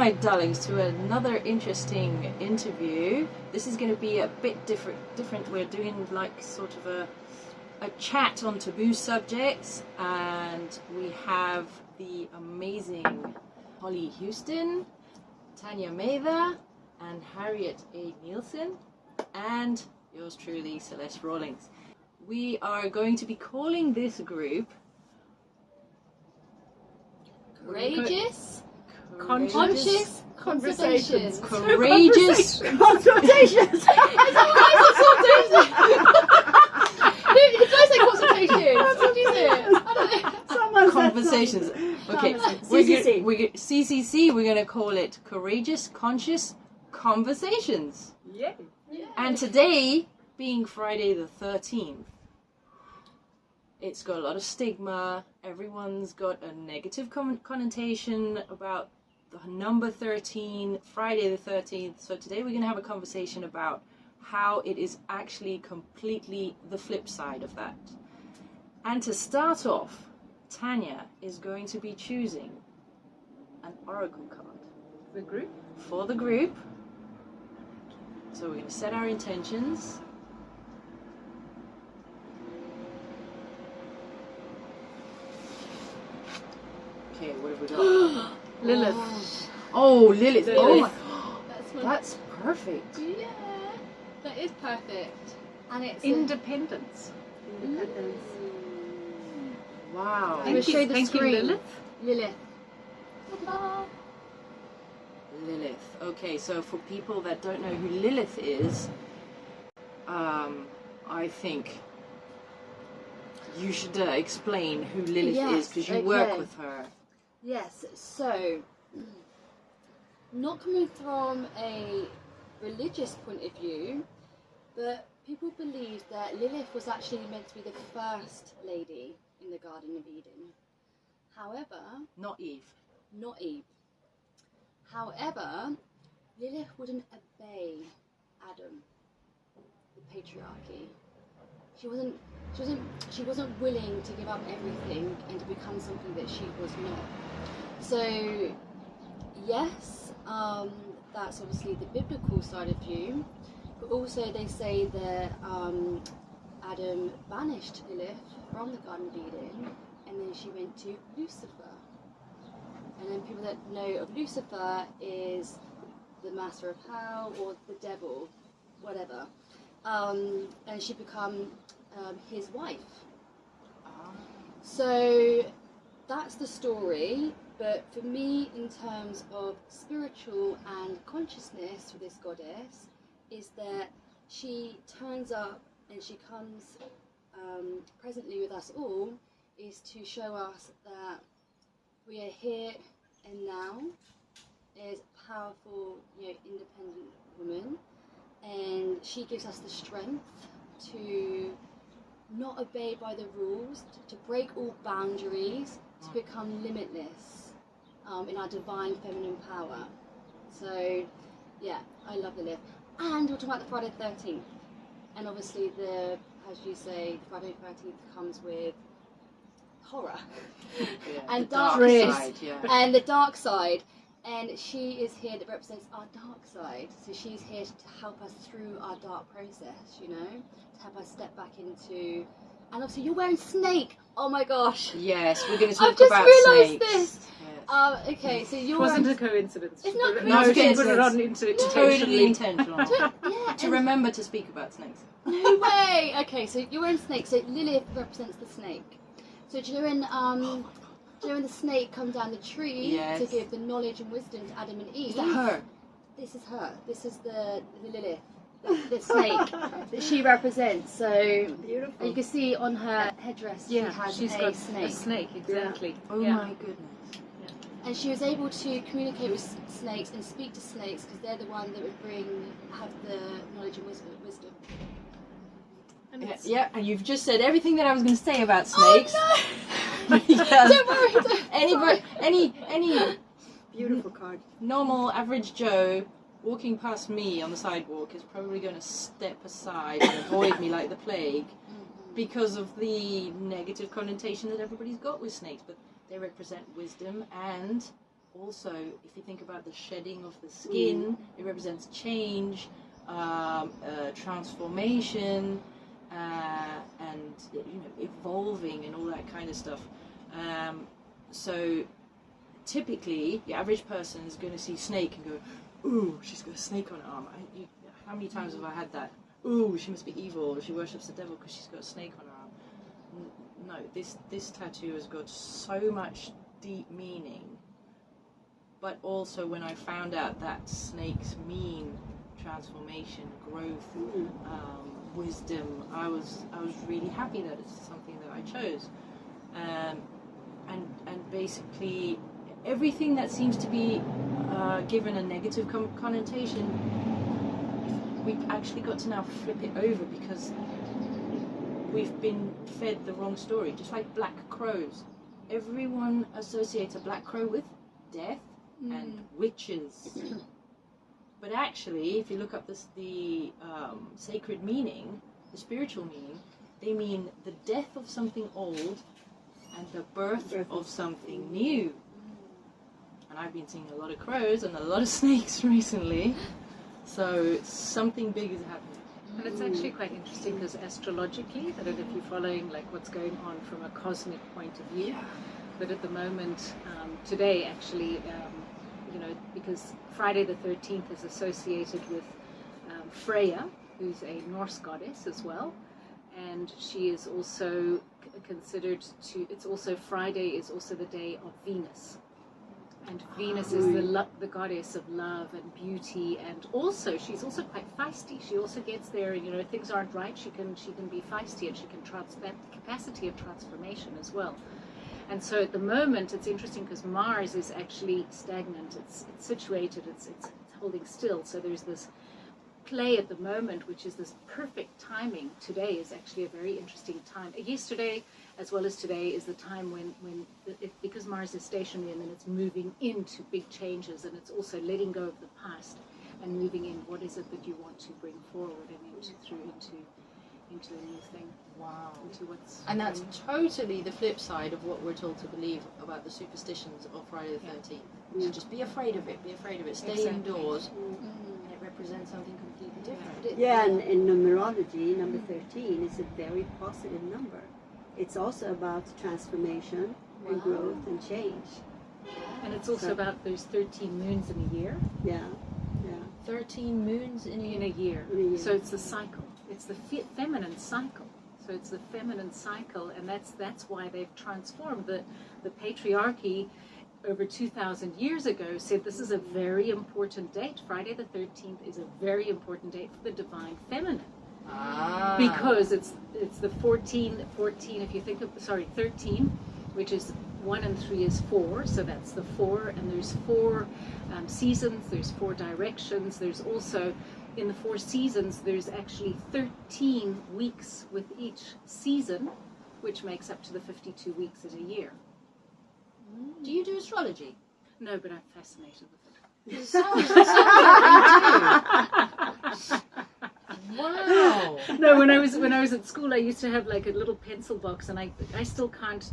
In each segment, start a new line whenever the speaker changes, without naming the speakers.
my darlings, to another interesting interview. This is going to be a bit different. We're doing like sort of a chat on taboo subjects, and we have the amazing Hollie Houston, Tania Mather, and Harriet A. Nilsson, and yours truly, Celeste Rawlings. We are going to be calling this group
Courageous
Conscious
Conversations.
Courageous
Consultations. Did I say consultations? What did you say? I don't know.
Conversations. Okay, CCC. We're gonna call it Courageous Conscious Conversations.
Yeah.
And today, being Friday the 13th, it's got a lot of stigma. Everyone's got a negative connotation about the number 13, Friday the 13th. So today we're going to have a conversation about how it is actually completely the flip side of that. And to start off, Tania is going to be choosing an oracle card. For the group. So we're going to set our intentions. Okay, what have we got?
Lilith.
Oh, Lilith. Oh my,
That's one.
that's perfect.
Yeah, that is perfect. And it's
Independence.
Independence.
Wow.
I'm going to show you the
Thank you,
screen.
Lilith.
Lilith. Ta-da.
Lilith. Okay, so for people that don't know who Lilith is, I think you should explain who Lilith is, because you work with her.
Yes, so, not coming from a religious point of view, but people believe that Lilith was actually meant to be the first lady in the Garden of Eden. However,
Not Eve.
not Eve. However, Lilith wouldn't obey Adam, the patriarchy. She wasn't willing to give up everything and to become something that she was not. So, yes, that's obviously the biblical side of view, but also they say that Adam banished Lilith from the Garden of Eden, and then she went to Lucifer. And then people that know of Lucifer is the master of hell or the devil, whatever. And she become his wife. So that's the story. But for me, in terms of spiritual and consciousness for this goddess, is that she turns up and she comes presently with us all, is to show us that we are here and now as a powerful, independent woman, and she gives us the strength to not obey by the rules, to break all boundaries, to become limitless in our divine feminine power. So, yeah, I love Lilith. And we're talking about the Friday the 13th. And obviously, as you say, Friday the 13th comes with horror and darkness and the dark side. And she is here that represents our dark side. So she's here to help us through our dark process, to help us step back into. And obviously, you're wearing snake. Oh my gosh.
Yes, we're going to talk
I've just
about
realised
snakes.
this.
Yes.
Okay, so you're
It wasn't
wearing.
a coincidence.
It's not
No, she
coincidence.
put it on into
Totally intentional.
Yeah,
To remember to speak about snakes.
no way. Okay, so you're wearing snake. So Lilith represents the snake. So during the snake come down the tree to give the knowledge and wisdom to Adam and Eve.
Is that her?
This is her. This is the Lilith, the snake that she represents. So
Beautiful.
and you can see on her headdress she has
she's
a
got
snake.
a snake, exactly.
Oh
Yeah.
my goodness.
And she was able to communicate with snakes and speak to snakes because they're the one that would have the knowledge and wisdom.
Yeah, and you've just said everything that I was going to say about snakes.
Oh no!
Because
Don't worry.
any
Beautiful card.
normal average Joe walking past me on the sidewalk is probably going to step aside and avoid me like the plague because of the negative connotation that everybody's got with snakes. But they represent wisdom and also, if you think about the shedding of the skin, it represents change, transformation, and evolving and all that kind of stuff. So typically, the average person is going to see snake and go, "Ooh, she's got a snake on her arm." How many times have I had that? "Ooh, she must be evil. She worships the devil because she's got a snake on her arm." No, this tattoo has got so much deep meaning. But also, when I found out that snakes mean transformation, growth, wisdom, I was really happy that it's something that I chose. And basically, everything that seems to be given a negative connotation, we've actually got to now flip it over, because we've been fed the wrong story. Just like black crows, everyone associates a black crow with death and witches. But actually, if you look up the sacred meaning, the spiritual meaning, they mean the death of something old and the birth of something new. And I've been seeing a lot of crows and a lot of snakes recently, so something big is happening.
And it's actually quite interesting because astrologically, I don't know if you're following like what's going on from a cosmic point of view, but at the moment, today actually, because Friday the 13th is associated with Freya, who's a Norse goddess as well, and she is also considered to, it's also Friday is also the day of Venus. And Venus is the goddess of love and beauty, and also she's also quite feisty. She also gets there, and things aren't right. She can be feisty, and she can that capacity of transformation as well. And so at the moment, it's interesting because Mars is actually stagnant. It's situated. It's holding still. So there's this play at the moment, which is this perfect timing. Today is actually a very interesting time. Yesterday, as well as today, is the time when because Mars is stationary, and then it's moving into big changes, and it's also letting go of the past and moving in. What is it that you want to bring forward and into a new thing?
Wow.
Into what's
And that's totally the flip side of what we're told to believe about the superstitions of Friday the 13th. So just be afraid of it. Stay indoors. And it represents something completely different.
Yeah, and in numerology, number 13 is a very positive number. It's also about transformation and growth and change.
And it's also about there's 13 moons in a year.
Yeah.
13 moons in a year.
So it's the cycle. It's the feminine cycle. So it's the feminine cycle, and that's why they've transformed the patriarchy over 2,000 years ago. Said this is a very important date. Friday the 13th is a very important date for the divine feminine. Because it's the 14, if you think of, 13, which is 1 and 3 is 4, so that's the 4, and there's 4 seasons, there's 4 directions, there's also, in the 4 seasons, there's actually 13 weeks with each season, which makes up to the 52 weeks in a year.
Do you do astrology?
No, but I'm fascinated with it.
It sounds like you do. Wow.
No, when I was at school, I used to have like a little pencil box, and I still can't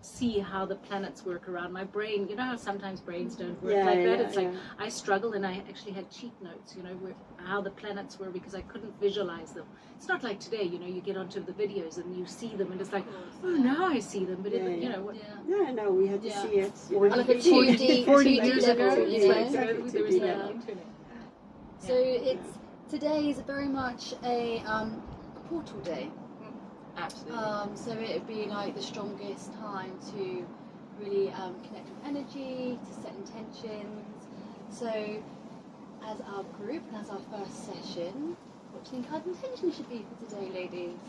see how the planets work around my brain. You know how sometimes brains don't work like that? It's like I struggle, and I actually had cheat notes, with how the planets were, because I couldn't visualize them. It's not like today, you get onto the videos and you see them, and it's like, oh, now I see them. But we
had to see it.
Like a 2D,
40
2D
years
level,
ago,
Exactly,
there was no
2D.
internet.
So today is very much a portal day.
Absolutely.
So it would be like the strongest time to really connect with energy, to set intentions. So as our group and as our first session, what do you think our intention should be for today, ladies?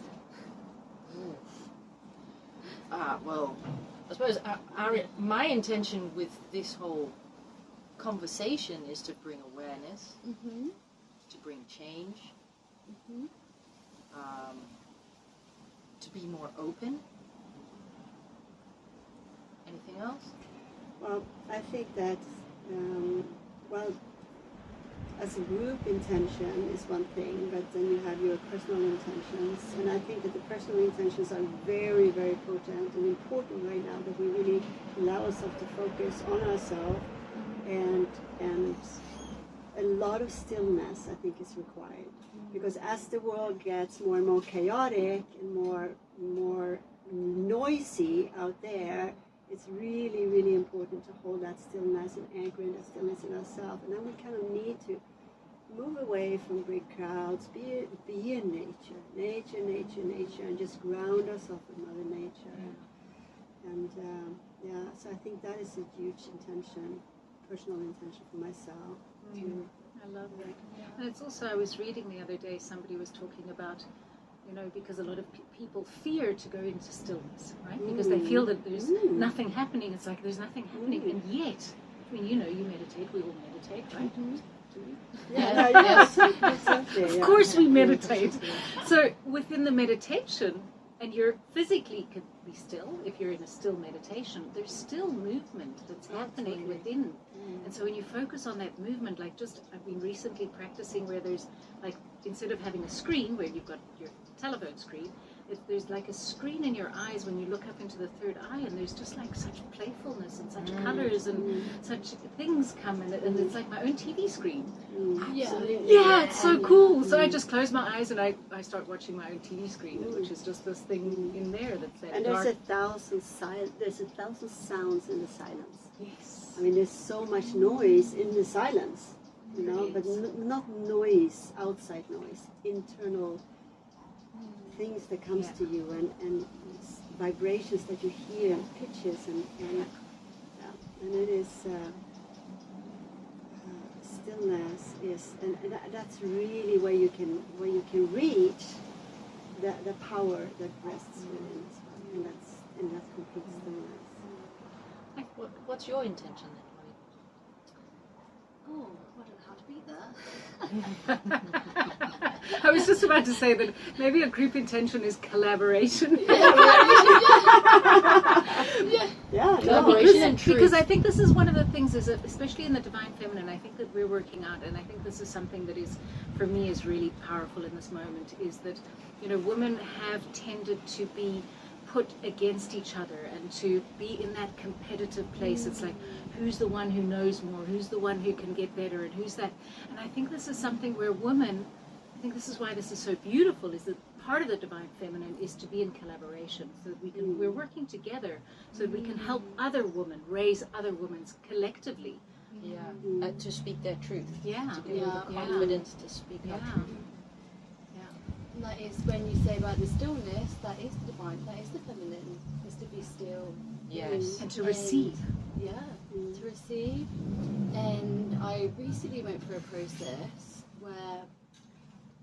Well, I suppose my intention with this whole conversation is to bring awareness, to bring change, to be more open. Anything else?
Well, I think that, as a group intention is one thing, but then you have your personal intentions, and I think that the personal intentions are very, very potent and important right now, that we really allow ourselves to focus on ourselves and a lot of stillness, I think, is required. Because as the world gets more and more chaotic and more noisy out there, it's really, really important to hold that stillness and anchoring that stillness in ourselves. And then we kind of need to move away from big crowds, be in nature, and just ground ourselves with Mother Nature. And so I think that is a huge intention, personal intention for myself. Too.
I love that. And it's also, I was reading the other day, somebody was talking about, because a lot of people fear to go into stillness, right? Because they feel that there's nothing happening. It's like there's nothing happening. And yet, I mean, you meditate, we all meditate, right?
Exactly.
Of course we meditate. So within the meditation, and you're physically can be still, if you're in a still meditation, there's still movement that's happening within. And so when you focus on that movement, like I've been recently practicing where there's like, instead of having a screen where you've got your telephone screen, there's like a screen in your eyes when you look up into the third eye, and there's just like such playfulness and such colors and such things come in it, and it's like my own TV screen. Yeah, it's so cool. So I just close my eyes and I start watching my own TV screen, which is just this thing in there that's that
and
dark.
there's a thousand sounds in the silence.
Yes.
I mean, there's so much noise in the silence, but not noise, outside noise, internal things that comes to you, and vibrations that you hear, and pitches, and it is stillness is, and that's really where you can reach the power that rests within us, and that's complete stillness.
What's your intention then,
Oh, I don't know how to beat that.
I was just about to say that maybe a group intention is collaboration.
Collaboration and truth.
Because I think this is one of the things, is that especially in the Divine Feminine, I think that we're working out, and I think this is something that is, for me, is really powerful in this moment, is that, women have tended to be put against each other and to be in that competitive place. It's like, who's the one who knows more, who's the one who can get better, and who's that. And I think this is something where women, I think this is why this is so beautiful, is that part of the Divine Feminine is to be in collaboration, so that we're working together, so that we can help other women, raise other women collectively.
To speak their truth. To give them the confidence to speak our truth.
And that is when you say about the stillness, that is the divine, that is the feminine, is to be still.
Yes.
And to receive.
To receive. And I recently went through a process where I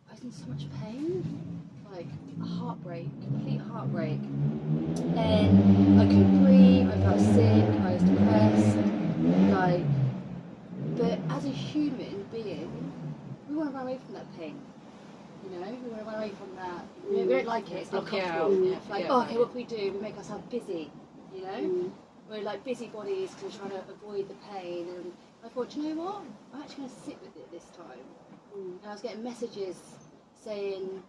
was in so much pain, like heartbreak, complete heartbreak. And I couldn't breathe, I felt sick, I was depressed, but as a human being, we want to run away from that pain. We want to run away from that. We don't like it. It's not comfortable. Okay, what can we do? We make ourselves busy. We're like busybodies because we're trying to avoid the pain. And I thought, do you know what? I'm actually going to sit with it this time. And I was getting messages saying,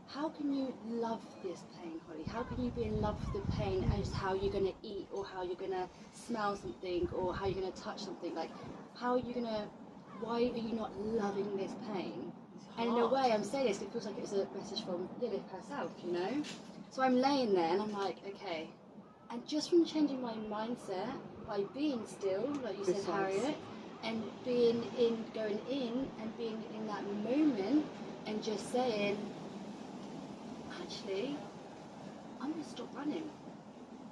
how can you love this pain, Hollie? How can you be in love with the pain as how you're going to eat, or how you're going to smell something, or how you're going to touch something? Like, how are you going to? Why are you not loving this pain? And in a way, I'm saying this, it feels like it was a message from Lilith herself, So I'm laying there and I'm like, okay. And just from changing my mindset, by being still, like you said, Harriet, and going in and being in that moment and just saying, actually, I'm going to stop running.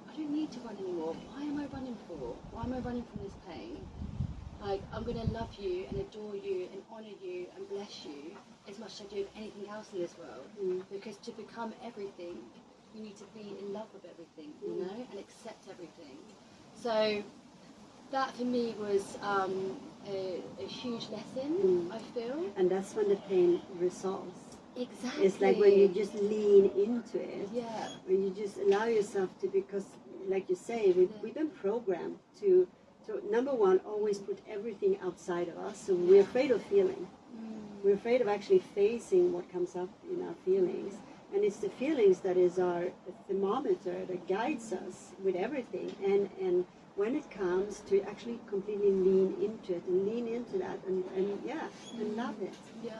I don't need to run anymore. Why am I running for? Why am I running from this pain? Like, I'm going to love you and adore you and honour you and bless you as much as I do anything else in this world. Because to become everything, you need to be in love with everything, and accept everything. So that for me was a huge lesson, I feel.
And that's when the pain resolves.
Exactly.
It's like when you just lean into it.
Yeah.
When you just allow yourself to, because like you say, we've been programmed to number one, always put everything outside of us. So we're afraid of feeling. We're afraid of actually facing what comes up in our feelings. And it's the feelings that is our thermometer that guides us with everything. And when it comes to actually completely lean into it and lean into that and love it.
Yeah.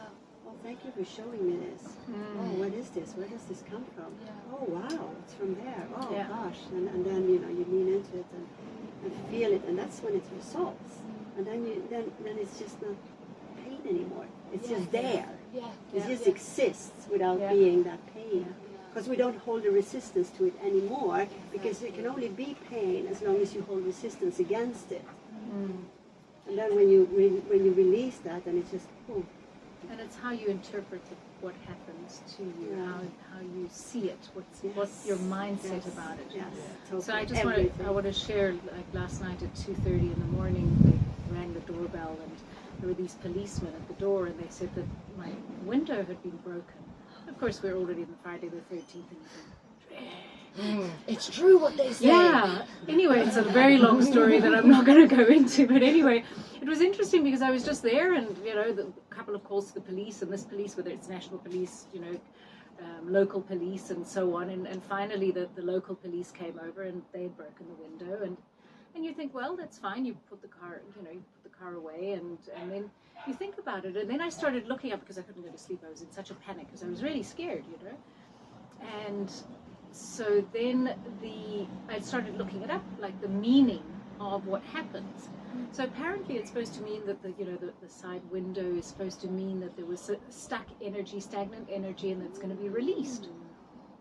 Oh, thank you for showing me this. Oh, what is this? Where does this come from?
Yeah.
Oh, wow, it's from there. Oh,
Yeah.
gosh. And then, you lean into it and feel it, and that's when it resolves. And then then it's just not pain anymore. It's just there.
Yeah.
It just exists without being that pain. Because we don't hold a resistance to it anymore, because it can only be pain as long as you hold resistance against it. And then when you release that, then it's just, oh.
And it's how you interpret what happens to you, how you see it, what's your mindset about it.
Yes, totally.
So I just want to share, like last night at 2:30 in the morning, they rang the doorbell and there were these policemen at the door, and they said that my window had been broken. Of course, we're already on Friday the 13th, and
It's true what they say.
yeah. Anyway, it's a very long story that I'm not going to go into. But anyway, it was interesting because I was just there, and a couple of calls to the police, and this police, whether it's national police, local police, and so on. And finally, the local police came over, and they had broken the window. And you think, well, that's fine. You put the car, you put the car away, and then you think about it. And then I started looking up because I couldn't go to sleep. I was in such a panic because I was really scared, And so then I started looking it up, like the meaning of what happens. So apparently it's supposed to mean that the side window is supposed to mean that there was stuck energy, stagnant energy, and that's going to be released.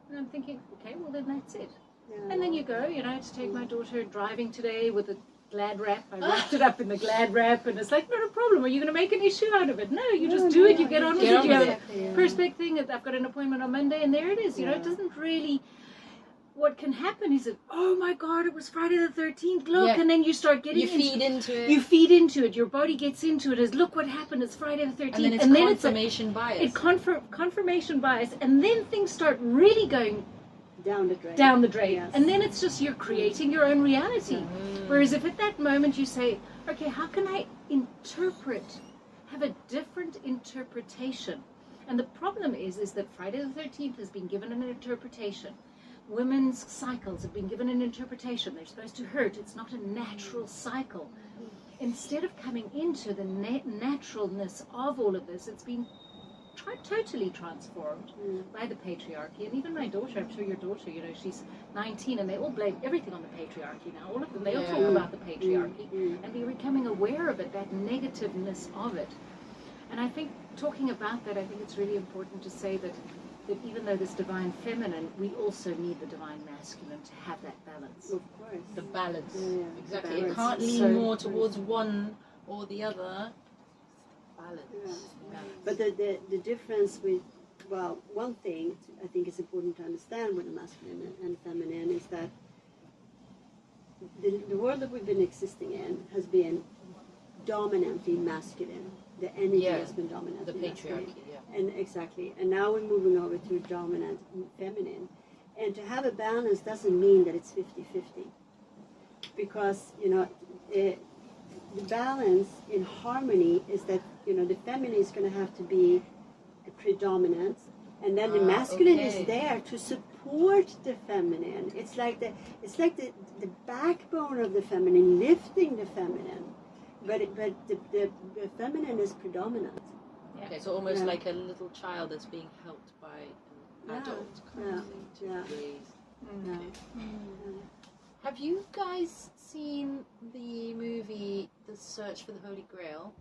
And I'm thinking, okay, well then that's it.
Yeah.
And then you go, to take my daughter driving today with a Glad wrap. I wrapped it up in the Glad wrap, and it's like, not a problem. Are you going to make an issue out of it? No, you just do it. You get on with it. You have a perspective thing. I've got an appointment on Monday, and there it is. It doesn't really. What can happen is that, oh my God, it was Friday the 13th. Look, and then you start getting
feed into it.
You feed into it. Your body gets into it as, look what happened. It's Friday the 13th,
and then it's confirmation bias.
Confirmation bias, and then things start really going down the drain.
Yes.
And then it's just you're creating your own reality. Whereas if at that moment you say, okay, how can I have a different interpretation? And the problem is that Friday the 13th has been given an interpretation. Women's cycles have been given an interpretation. They're supposed to hurt. It's not a natural cycle. Instead of coming into the naturalness of all of this, it's been totally transformed by the patriarchy. And even my daughter, I'm sure your daughter, she's 19, and they all blame everything on the patriarchy now. All of them, they all talk about the patriarchy, and they're becoming aware of it, that negativeness of it. And I think, talking about that, I think it's really important to say that even though this divine feminine, we also need the divine masculine to have that balance.
Of course.
The balance.
Yeah,
Exactly.
balance.
It can't lean more towards one or the other. Balance.
Yeah. But the difference with, one thing I think is important to understand with the masculine and feminine is that the world that we've been existing in has been dominantly masculine. The energy has been dominant.
The patriarchy,
And exactly. And now we're moving over to dominant feminine. And to have a balance doesn't mean that it's 50-50. Because, the balance in harmony is that, the feminine is going to have to be predominant. And then the masculine is there to support the feminine. It's like the backbone of the feminine, lifting the feminine. But the feminine is predominant.
Okay, so almost like a little child that's being helped by an adult kind of thing to raise. Okay. Have you guys seen the movie The Search for the Holy Grail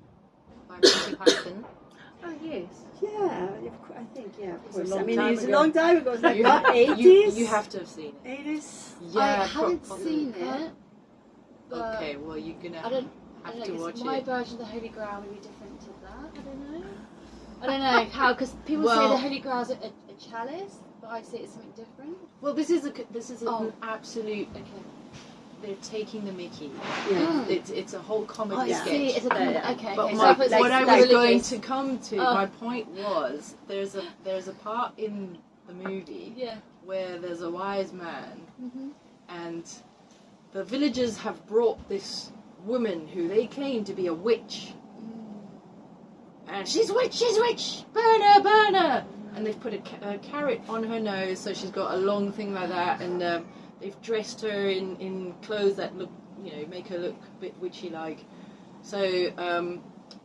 by Monty Python?
Oh, yes.
Yeah, I think, of course.
It's
a long time ago. It's like not
80s? You have to have seen it.
80s?
Yeah,
I haven't seen it. But
okay, well, you're going to have to watch
my
it.
version of the Holy Grail would be different to that. I don't know how, because people say the Holy Grail is a chalice, but I say it's something different.
Well, this is an absolute.
Okay.
They're taking the Mickey.
Yeah.
It's a whole comedy sketch.
See, it's a okay.
But
Okay,
what I was going to come to, my point was, there's a part in the movie where there's a wise man, and the villagers have brought this woman who they claim to be a witch. And she's witch, burn her. And they've put a carrot on her nose, so she's got a long thing like that, and they've dressed her in clothes that look make her look a bit witchy-like. So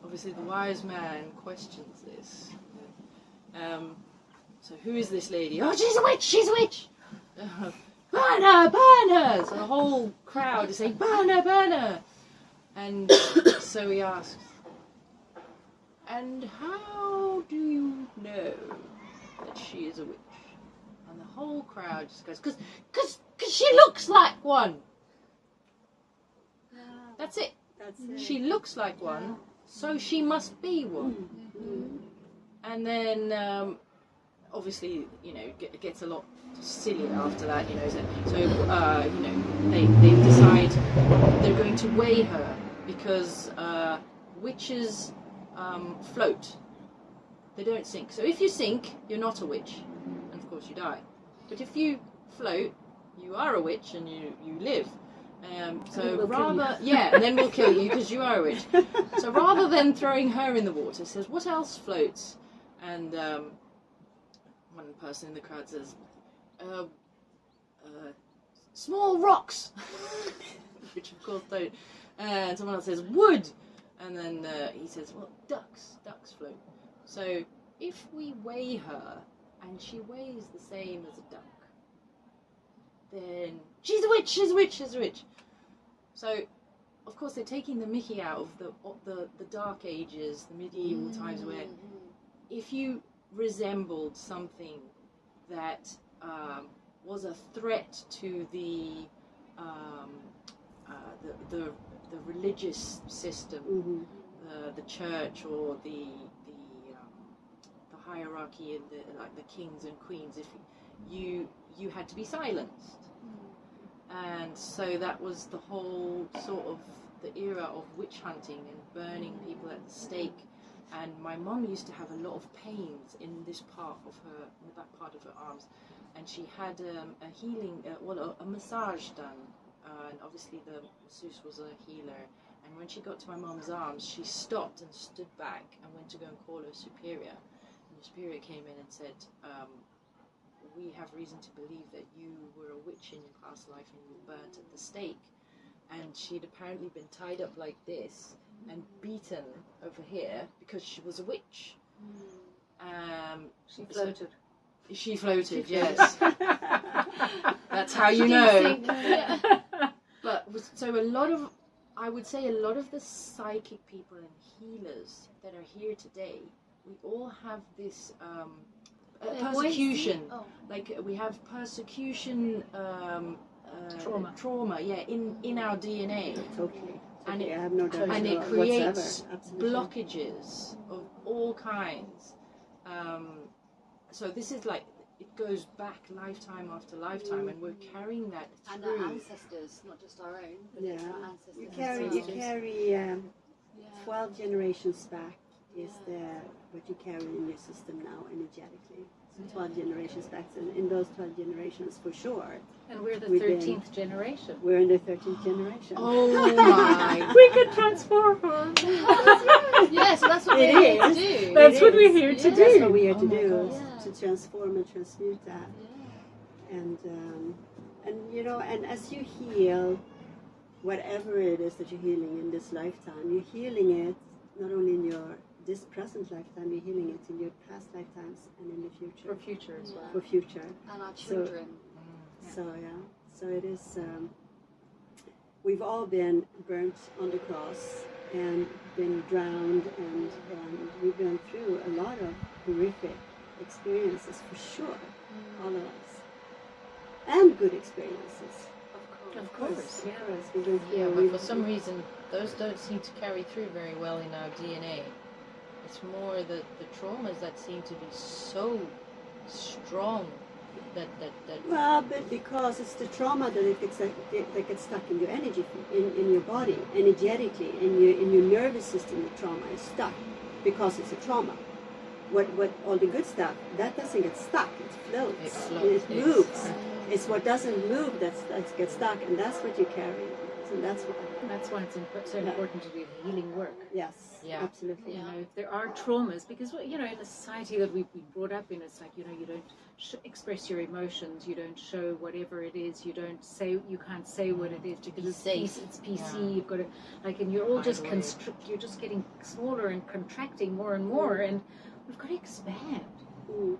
obviously the wise man questions this. So who is this lady? Oh, she's a witch! She's a witch! Burn her! Burn her! So the whole crowd is saying, burn her! Burn her! And so he asks, and how do you know that she is a witch? And the whole crowd just goes, because she looks like one. That's it.
That's it.
She looks like one, so she must be one.
Mm-hmm.
And then, obviously, it gets a lot silly after that, So, they decide they're going to weigh her because witches float. They don't sink. So if you sink, you're not a witch, and of course you die. But if you float, you are a witch and you live. So rather, and then we'll kill you because you are a witch. So rather than throwing her in the water, it says, what else floats? And one person in the crowd says, small rocks, which of course don't. And someone else says, wood. And then he says, well, ducks float. So if we weigh her and she weighs the same as a duck, then she's a witch, she's a witch, she's a witch. So, of course, they're taking the mickey out of the Dark Ages, the medieval times, where if you resembled something that was a threat to the religious system, the church or the hierarchy and the kings and queens, if you had to be silenced. And so that was the whole sort of the era of witch hunting and burning people at the stake. And my mum used to have a lot of pains in this part of her, in the back part of her arms, and she had a healing, a massage done. And obviously the masseuse was a healer. And when she got to my mum's arms, she stopped and stood back and went to go and call her superior. And the superior came in and said, we have reason to believe that you were a witch in your past life and you were burnt at the stake. And she'd apparently been tied up like this and beaten over here because she was a witch.
She floated.
She floated, yes. That's how you know. But so I would say a lot of the psychic people and healers that are here today, we all have this persecution. Like we have persecution trauma, in our DNA.
Totally.
And
I have no doubt
and it creates
whatsoever.
blockages of all kinds. So this is like, it goes back lifetime after lifetime, and we're carrying that
And
through.
our ancestors, not just our own, but
Yeah.
our ancestors.
You carry 12 generations back is what you carry in your system now energetically. So 12 generations back, and in those 12 generations for sure.
And we're the
We've
13th generation.
We're in the 13th generation.
Oh my!
We could transform her.
Yeah, so that's what
It
we're here to
is.
do.
That's
It
what we're
is.
here to
Yeah.
That's
do.
what we are
Oh
to
my
do,
God.
is
Yeah.
to transform and transmute that.
Yeah.
And as you heal, whatever it is that you're healing in this lifetime, you're healing it not only in this present lifetime, you're healing it in your past lifetimes and in the future.
For future as well.
For future.
And our children.
So it is. We've all been burnt on the cross and been drowned, and we've been through a lot of horrific experiences for sure, all of us, and good experiences.
Of course, yeah.
We've been through.
Yeah, but for some reason, those don't seem to carry through very well in our DNA. It's more the traumas that seem to be so strong that
Well, but because it's the trauma that gets stuck in your energy, in your body, energetically, in your nervous system. The trauma is stuck because it's a trauma. What all the good stuff that doesn't get stuck. It floats.
It floats.
It moves. It's what doesn't move that gets stuck, and that's what you carry. So that's what.
That's why it's so important to do healing work.
Yes,
Yeah.
absolutely.
You know, if there are traumas, because you know, in the society that we've been brought up in, it's like, you know, you don't express your emotions, you don't show whatever it is, you can't say what it is because it's
safe.
It's PC.
Yeah.
You've got to and you're all just
Hide away.
you're just getting smaller and contracting more and more, and we've got to expand.
Mm.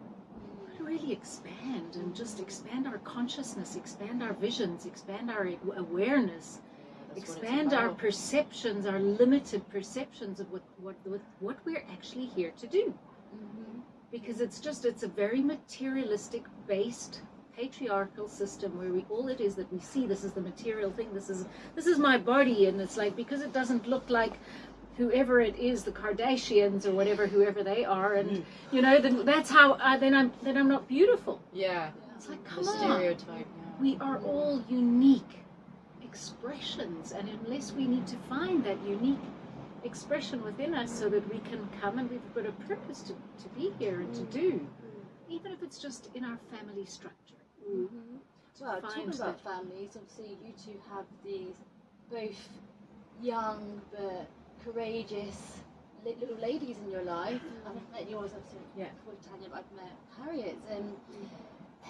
To really expand and just expand our consciousness, expand our visions, expand our awareness,
That's what it's
expand our
about.
perceptions, our limited perceptions of what we're actually here to do. Because it's a very materialistic based patriarchal system where all it is that we see, this is the material thing, this is my body, and it's like, because it doesn't look like whoever it is, the Kardashians or whoever they are, and you know, then that's how then I'm not beautiful.
Yeah.
It's like,
The
come on,
stereotype.
we are all unique expressions, and unless we need to find that unique expression within us so that we can come and we've got a purpose to be here and to do, even if it's just in our family structure.
Well, talking
find
about
that-
families, obviously you two have these both young but courageous little ladies in your life. I've met yours, obviously, with Tania, but I've met Harriet's,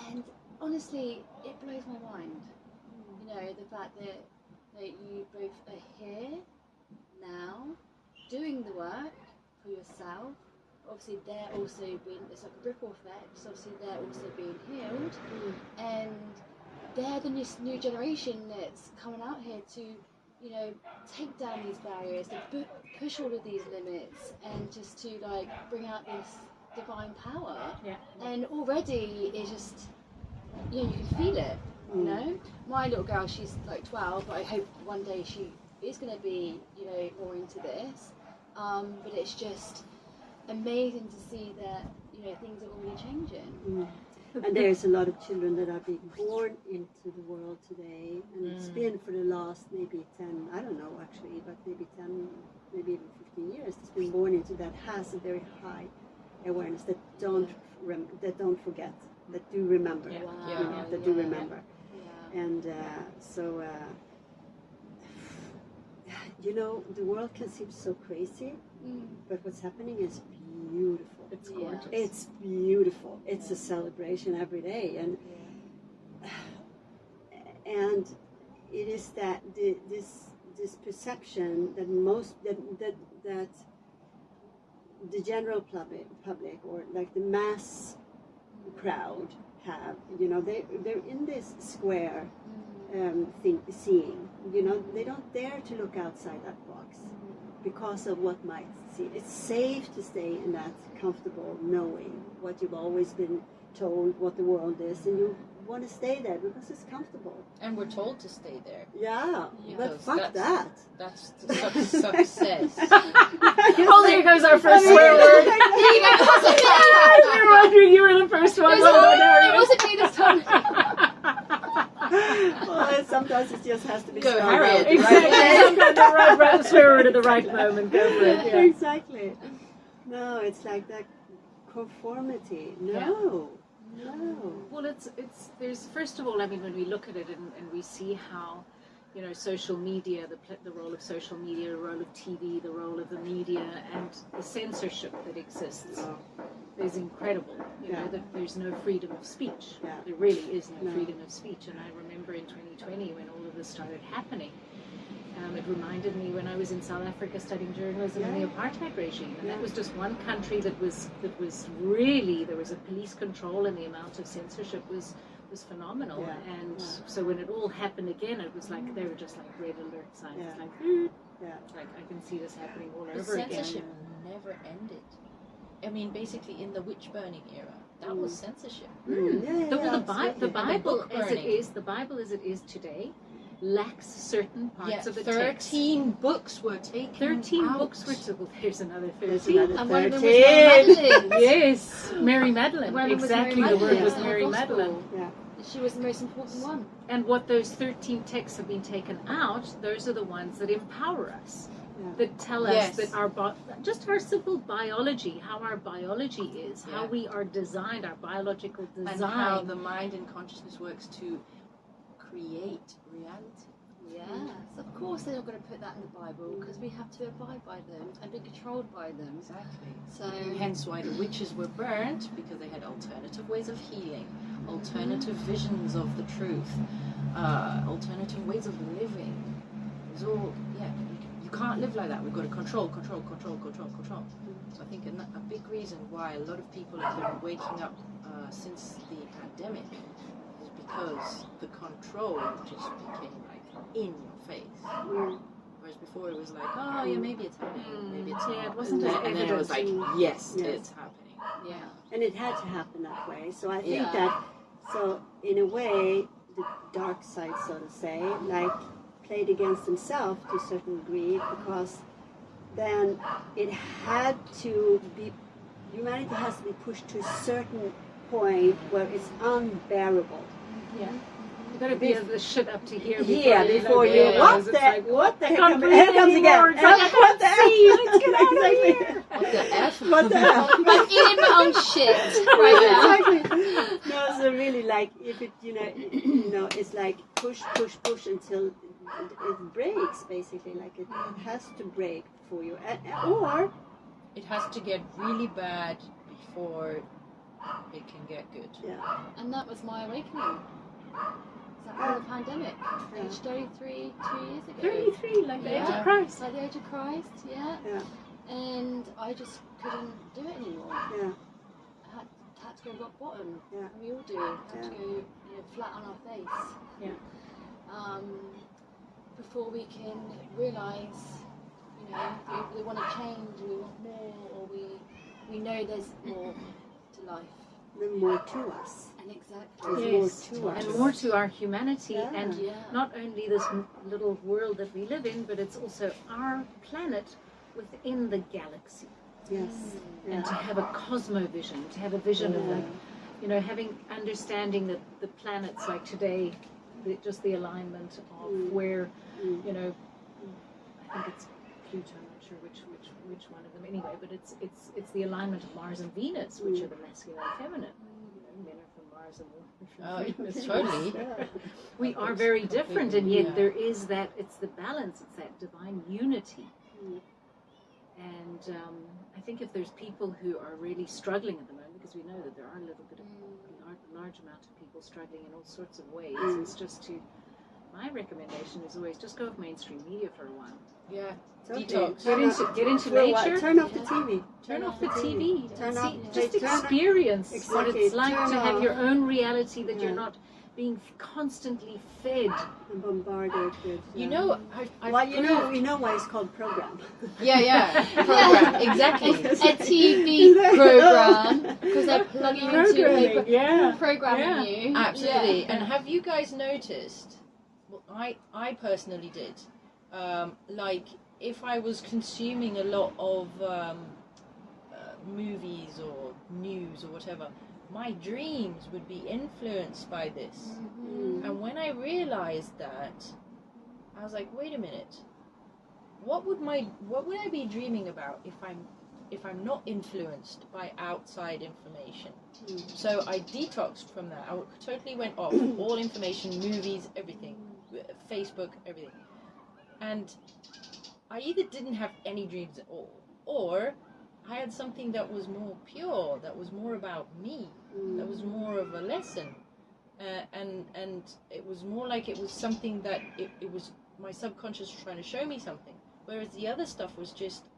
and honestly, it blows my mind. You know, the fact that you both are here now, doing the work for yourself. Obviously, they're also being, it's like a ripple effect, so obviously they're also being healed, and they're the new generation that's coming out here to, you know, take down these barriers, to push all of these limits, and just to like bring out this divine power.
Yeah.
And already it's just, you know, you can feel it. You know, my little girl, she's like 12, but I hope one day she is going to be, you know, more into this. But it's just amazing to see that, you know, things are already changing.
And there's a lot of children that are being born into the world today, and it's been for the last maybe 10, I don't know actually, but maybe 10, maybe even 15 years, it's been born into that has a very high awareness, that don't forget, that do remember,
Yeah.
Wow.
you know, that do remember.
Yeah.
And so, you know, the world can seem so crazy, but what's happening is beautiful.
It's
Yeah.
gorgeous.
It's beautiful. It's a celebration every day, and it is that this perception that that the general public or like the mass crowd have, you know, they're in this square seeing, you know, they don't dare to look outside that box because of what might see. It's safe to stay in that comfortable knowing what you've always been told what the world is, and you want to stay there because it's comfortable.
And we're told to stay there.
Yeah, but
Because
fuck that.
That's the success.
Oh, there goes our first swear word. We were wondering, you were the first one.
It wasn't me this time.
Well, sometimes it just has to be
Go,
spelled
Harriet.
out.
Exactly. Sometimes the right swear word at the right moment. Go for it. Yeah.
Exactly. No, it's like that conformity. No.
Well, there's, first of all, I mean, when we look at it and we see how, you know, social media, the role of social media, the role of TV, the role of the media, and the censorship that exists is incredible. You know, that there's no freedom of speech.
Yeah.
There really is no freedom of speech. And I remember in 2020 when all of this started happening, it reminded me when I was in South Africa studying journalism in the apartheid regime, and that was just one country that was really, there was a police control, and the amount of censorship was phenomenal.
Yeah.
And so when it all happened again, it was like they were just like red alert signs, like I can see this happening all
The
over again.
censorship never ended. I mean, basically in the witch burning era, that was censorship.
The Bible
book
as it
burning.
is, the Bible as it is today, lacks certain parts of the text.
13 books were taken
13
out.
books were taken. There's another
There's
13.
another
And one of them
13.
was Mary Magdalene.
Yes, Mary Magdalene.
One of them was
Exactly,
Mary
the word was
Magdalene.
Mary
The gospel.
Magdalene.
Yeah.
She was the most important one.
And what those 13 texts have been taken out, those are the ones that empower us. that tell us
Yes.
that just our simple biology, how our biology is, how
Yeah.
we are designed, our biological design.
And how the mind and consciousness works to create reality.
Yes, of course they're not going to put that in the Bible because we have to abide by them and be controlled by them.
Exactly.
So
Hence why the witches were burnt, because they had alternative ways of healing, alternative visions of the truth, alternative ways of living. It's all, you can't live like that. We've got to control. So I think a big reason why a lot of people have been waking up since the pandemic is because the control just became like in your face. Whereas before it was like, oh yeah, maybe it's happening, maybe it's not.
it wasn't as
and then it was like, yes,
Yes.
it's happening.
yeah,
And it had to happen that way. So I think
Yeah.
that, so in a way, the dark side, so to say, like played against himself to a certain degree, because then it had to be, humanity has to be pushed to a certain point where it's unbearable.
Yeah. You've got to be able to shut up to here
Before you,
realize it's like,
what the
I
heck,
can't breathe
here comes
anymore.
again.
It's like,
What the
see,
F?
let's get out of
Exactly.
here.
What the F?
What the F?
I'm eating my own shit right now.
Exactly. No, so really, like, if it, it's like push until it breaks, basically. Like, it has to break for you. Or,
It has to get really bad before it can get good.
yeah.
And that was my awakening. Exactly the pandemic, age 33, 2 years ago.
33, like the age
Yeah.
of Christ.
Like the age of Christ, yeah.
Yeah.
And I just couldn't do it anymore.
Yeah.
I had to go rock bottom.
Yeah.
We all do. Had to go flat on our face.
Yeah.
Before we can realise, we want to change, we want more, or we know there's more to life.
Then more to us.
And exactly.
There's more to us.
And more to our humanity,
Yeah.
and
Yeah.
not only this little world that we live in, but it's also our planet within the galaxy.
Yes.
And to
Yeah.
have a cosmovision, to have a vision of like, having understanding that the planets like today, just the alignment of where, I think it's Pluto, I'm not sure which one of them anyway, but it's the alignment of Mars and Venus, which are the masculine and feminine. Men are from Mars and women from Venus.
Totally.
Yeah.
We are very different, and yet
Yeah.
there is that, it's the balance, it's that divine unity. And I think if there's people who are really struggling at the moment, because we know that there are a large amount of people struggling in all sorts of ways, it's just my recommendation is always just go off mainstream media for a while.
Yeah.
Okay.
Detox.
Get into
For a while.
nature.
Turn off the TV.
Turn off the TV.
Turn off-
Just
turn off-
experience what
Exactly.
it's like
Turn
to have
off.
your own reality, that you're
Yeah.
not being constantly fed.
And bombarded with.
You know, I
Well, we know why it's called program.
Yeah. Program. Exactly.
A TV program, because they're plugging into
Programming, yeah.
programming you.
Absolutely.
Yeah.
And have you guys noticed? Well, I personally did. Like, if I was consuming a lot of movies or news or whatever, my dreams would be influenced by this. And when I realized that, I was like, wait a minute. What would I be dreaming about if I'm not influenced by outside information? So I detoxed from that. I totally went off all information, movies, everything, Facebook, everything. And I either didn't have any dreams at all, or I had something that was more pure, that was more about me, that was more of a lesson. And it was more like it was something that it was my subconscious trying to show me something. Whereas the other stuff was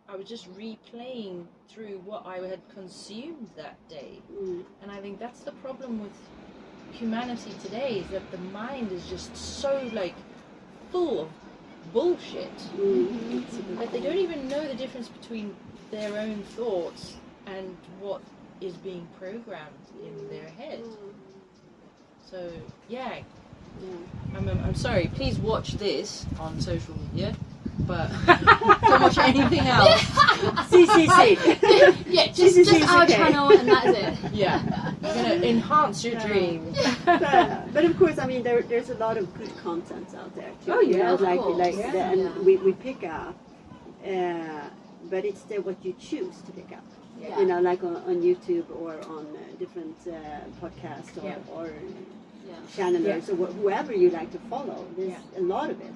I was just replaying through what I had consumed that day. And I think that's the problem with humanity today, is that the mind is just so like full of bullshit that they don't even know the difference between their own thoughts and what is being programmed in their head. So yeah, I'm sorry. Please watch this on social media, but don't watch anything else.
CCC.
Yeah, just our
okay.
channel, and that's it.
Yeah, you're gonna enhance your dream.
But of course, I mean, there's a lot of good content out there too.
Oh, yeah,
you know,
of
like
course.
like
Yeah.
and
Yeah.
we pick up but it's the what you choose to pick up.
Yeah.
You know, like on YouTube or on different podcasts or channelers or whoever you like to follow. There's a lot of it,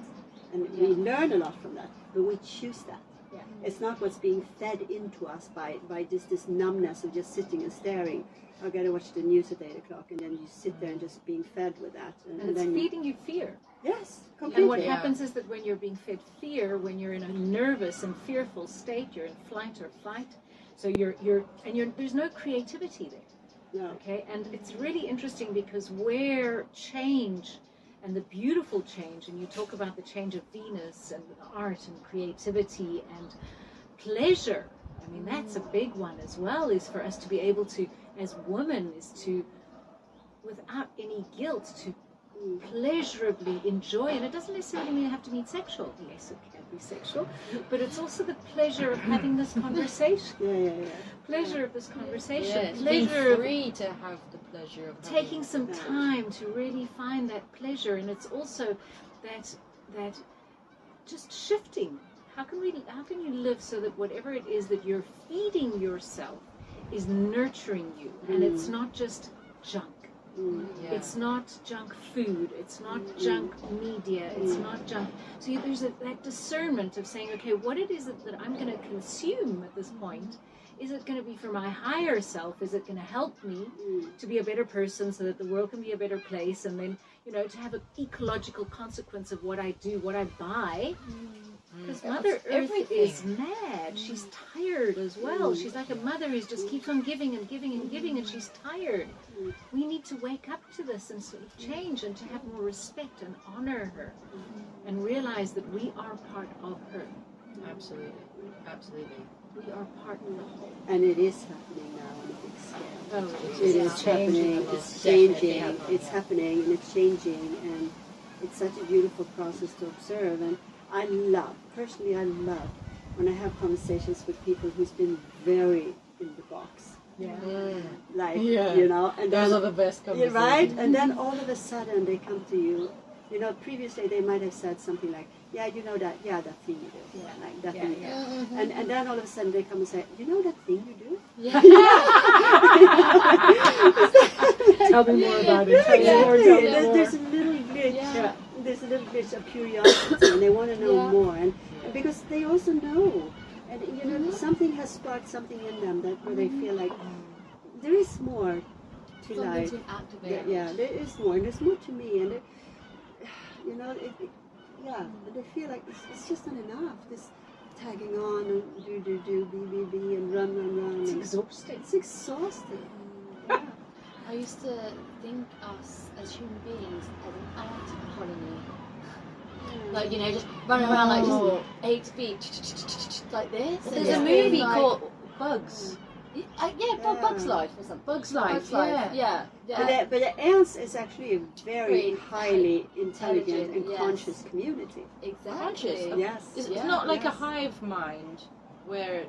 and we learn a lot from that. But we choose that.
Yeah.
It's not what's being fed into us by this numbness of just sitting and staring. I gotta watch the news at 8 o'clock, and then you sit there and just being fed with that,
And it's
then
feeding you fear.
yes, completely.
And what happens is that when you're being fed fear, when you're in a nervous and fearful state, you're in flight or flight. So there's no creativity there.
No.
Okay, and it's really interesting because where change and the beautiful change, and you talk about the change of Venus and art and creativity and pleasure. I mean, that's a big one as well, is for us to be able to, as women, is to, without any guilt, to pleasurably enjoy, and it doesn't necessarily mean you have to be sexual. Yes, it can be sexual, but it's also the pleasure of having this conversation. Pleasure of this conversation.
Being
Pleasure of
free to have the pleasure of
taking some time to really find that pleasure, and it's also that just shifting. How can you live so that whatever it is that you're feeding yourself is nurturing you, and it's not just junk. It's not junk food. It's not junk media. It's not junk. So there's that discernment of saying, okay, what it is that I'm going to consume at this point. Is it going to be for my higher self? Is it going to help me to be a better person so that the world can be a better place? And then, to have an ecological consequence of what I do, what I buy. Because Mother Earth is mad. She's tired as well. She's like a mother who just keeps on giving and giving and giving, and she's tired. We need to wake up to this and sort of change and to have more respect and honor her and realize that we are part of her.
Absolutely.
We are part of the whole.
And it is happening now on a big scale.
Oh,
It is happening, it's changing, it's happening and it's changing, and it's such a beautiful process to observe. And I love when I have conversations with people who's been very in the box. And
those are the best conversations.
Right? And then all of a sudden they come to you. Previously they might have said something like, that thing you do. Like that thing you do. And then all of a sudden they come and say, that thing you do?
Tell me more about it.
There's a little glitch. There's a little bit of curiosity, and they want to know more, and because they also know, and something has sparked something in them where they feel like there is more to life.
Something to activate.
There is more, and there's more to me, and they feel like it's just not enough. This tagging on and do, be, and run.
It's exhausting.
It's exhausting.
I used to think us as human beings as an ant colony. Like, just running around like just 8 feet, like this.
There's a movie called Bugs.
Bug's Life or something.
Bug's Life,
yeah.
But the ants is actually a very highly intelligent and conscious community.
Exactly.
Conscious.
Yes.
It's not like a hive mind where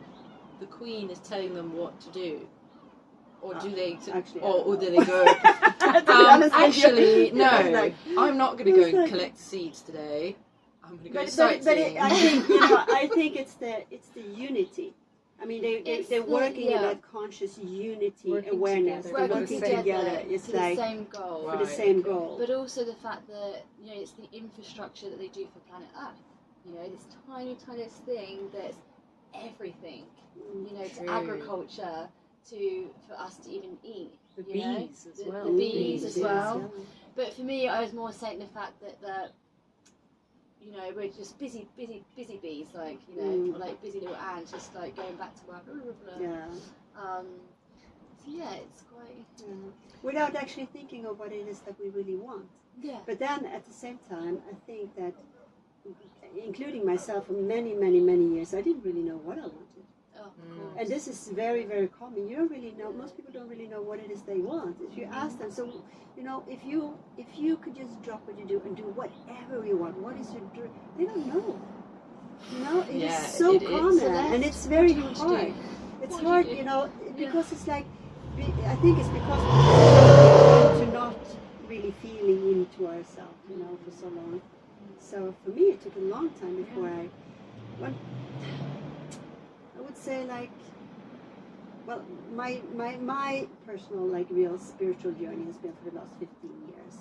the queen is telling them what to do. Or do they? Or do they go? Actually, no. I'm not going to go and collect seeds today. I'm going to go sightseeing.
I think it's the unity. I mean, they're working in that conscious unity, awareness. They're working together. It's
for
like
the same goal.
For the same goal.
But also the fact that it's the infrastructure that they do for planet Earth. This tiny, tiniest thing that's everything. To agriculture. For us to even eat.
The bees as well.
The bees as well. But for me, I was more saying the fact that we're just busy bees, like, or like busy little ants, just like going back to work. It's quite...
Without actually thinking of what it is that we really want.
Yeah.
But then, at the same time, I think that, including myself for many, many, many years, I didn't really know what I wanted. And this is very, very common. You don't really know. Most people don't really know what it is they want. If you ask them, so if you could just drop what you do and do whatever you want, what is your dream? They don't know. It is so common, and it's very hard. It's hard, because it's like, I think it's because to not really feeling into ourselves, for so long. So for me, it took a long time before would say like, well, my personal like real spiritual journey has been for the last 15 years.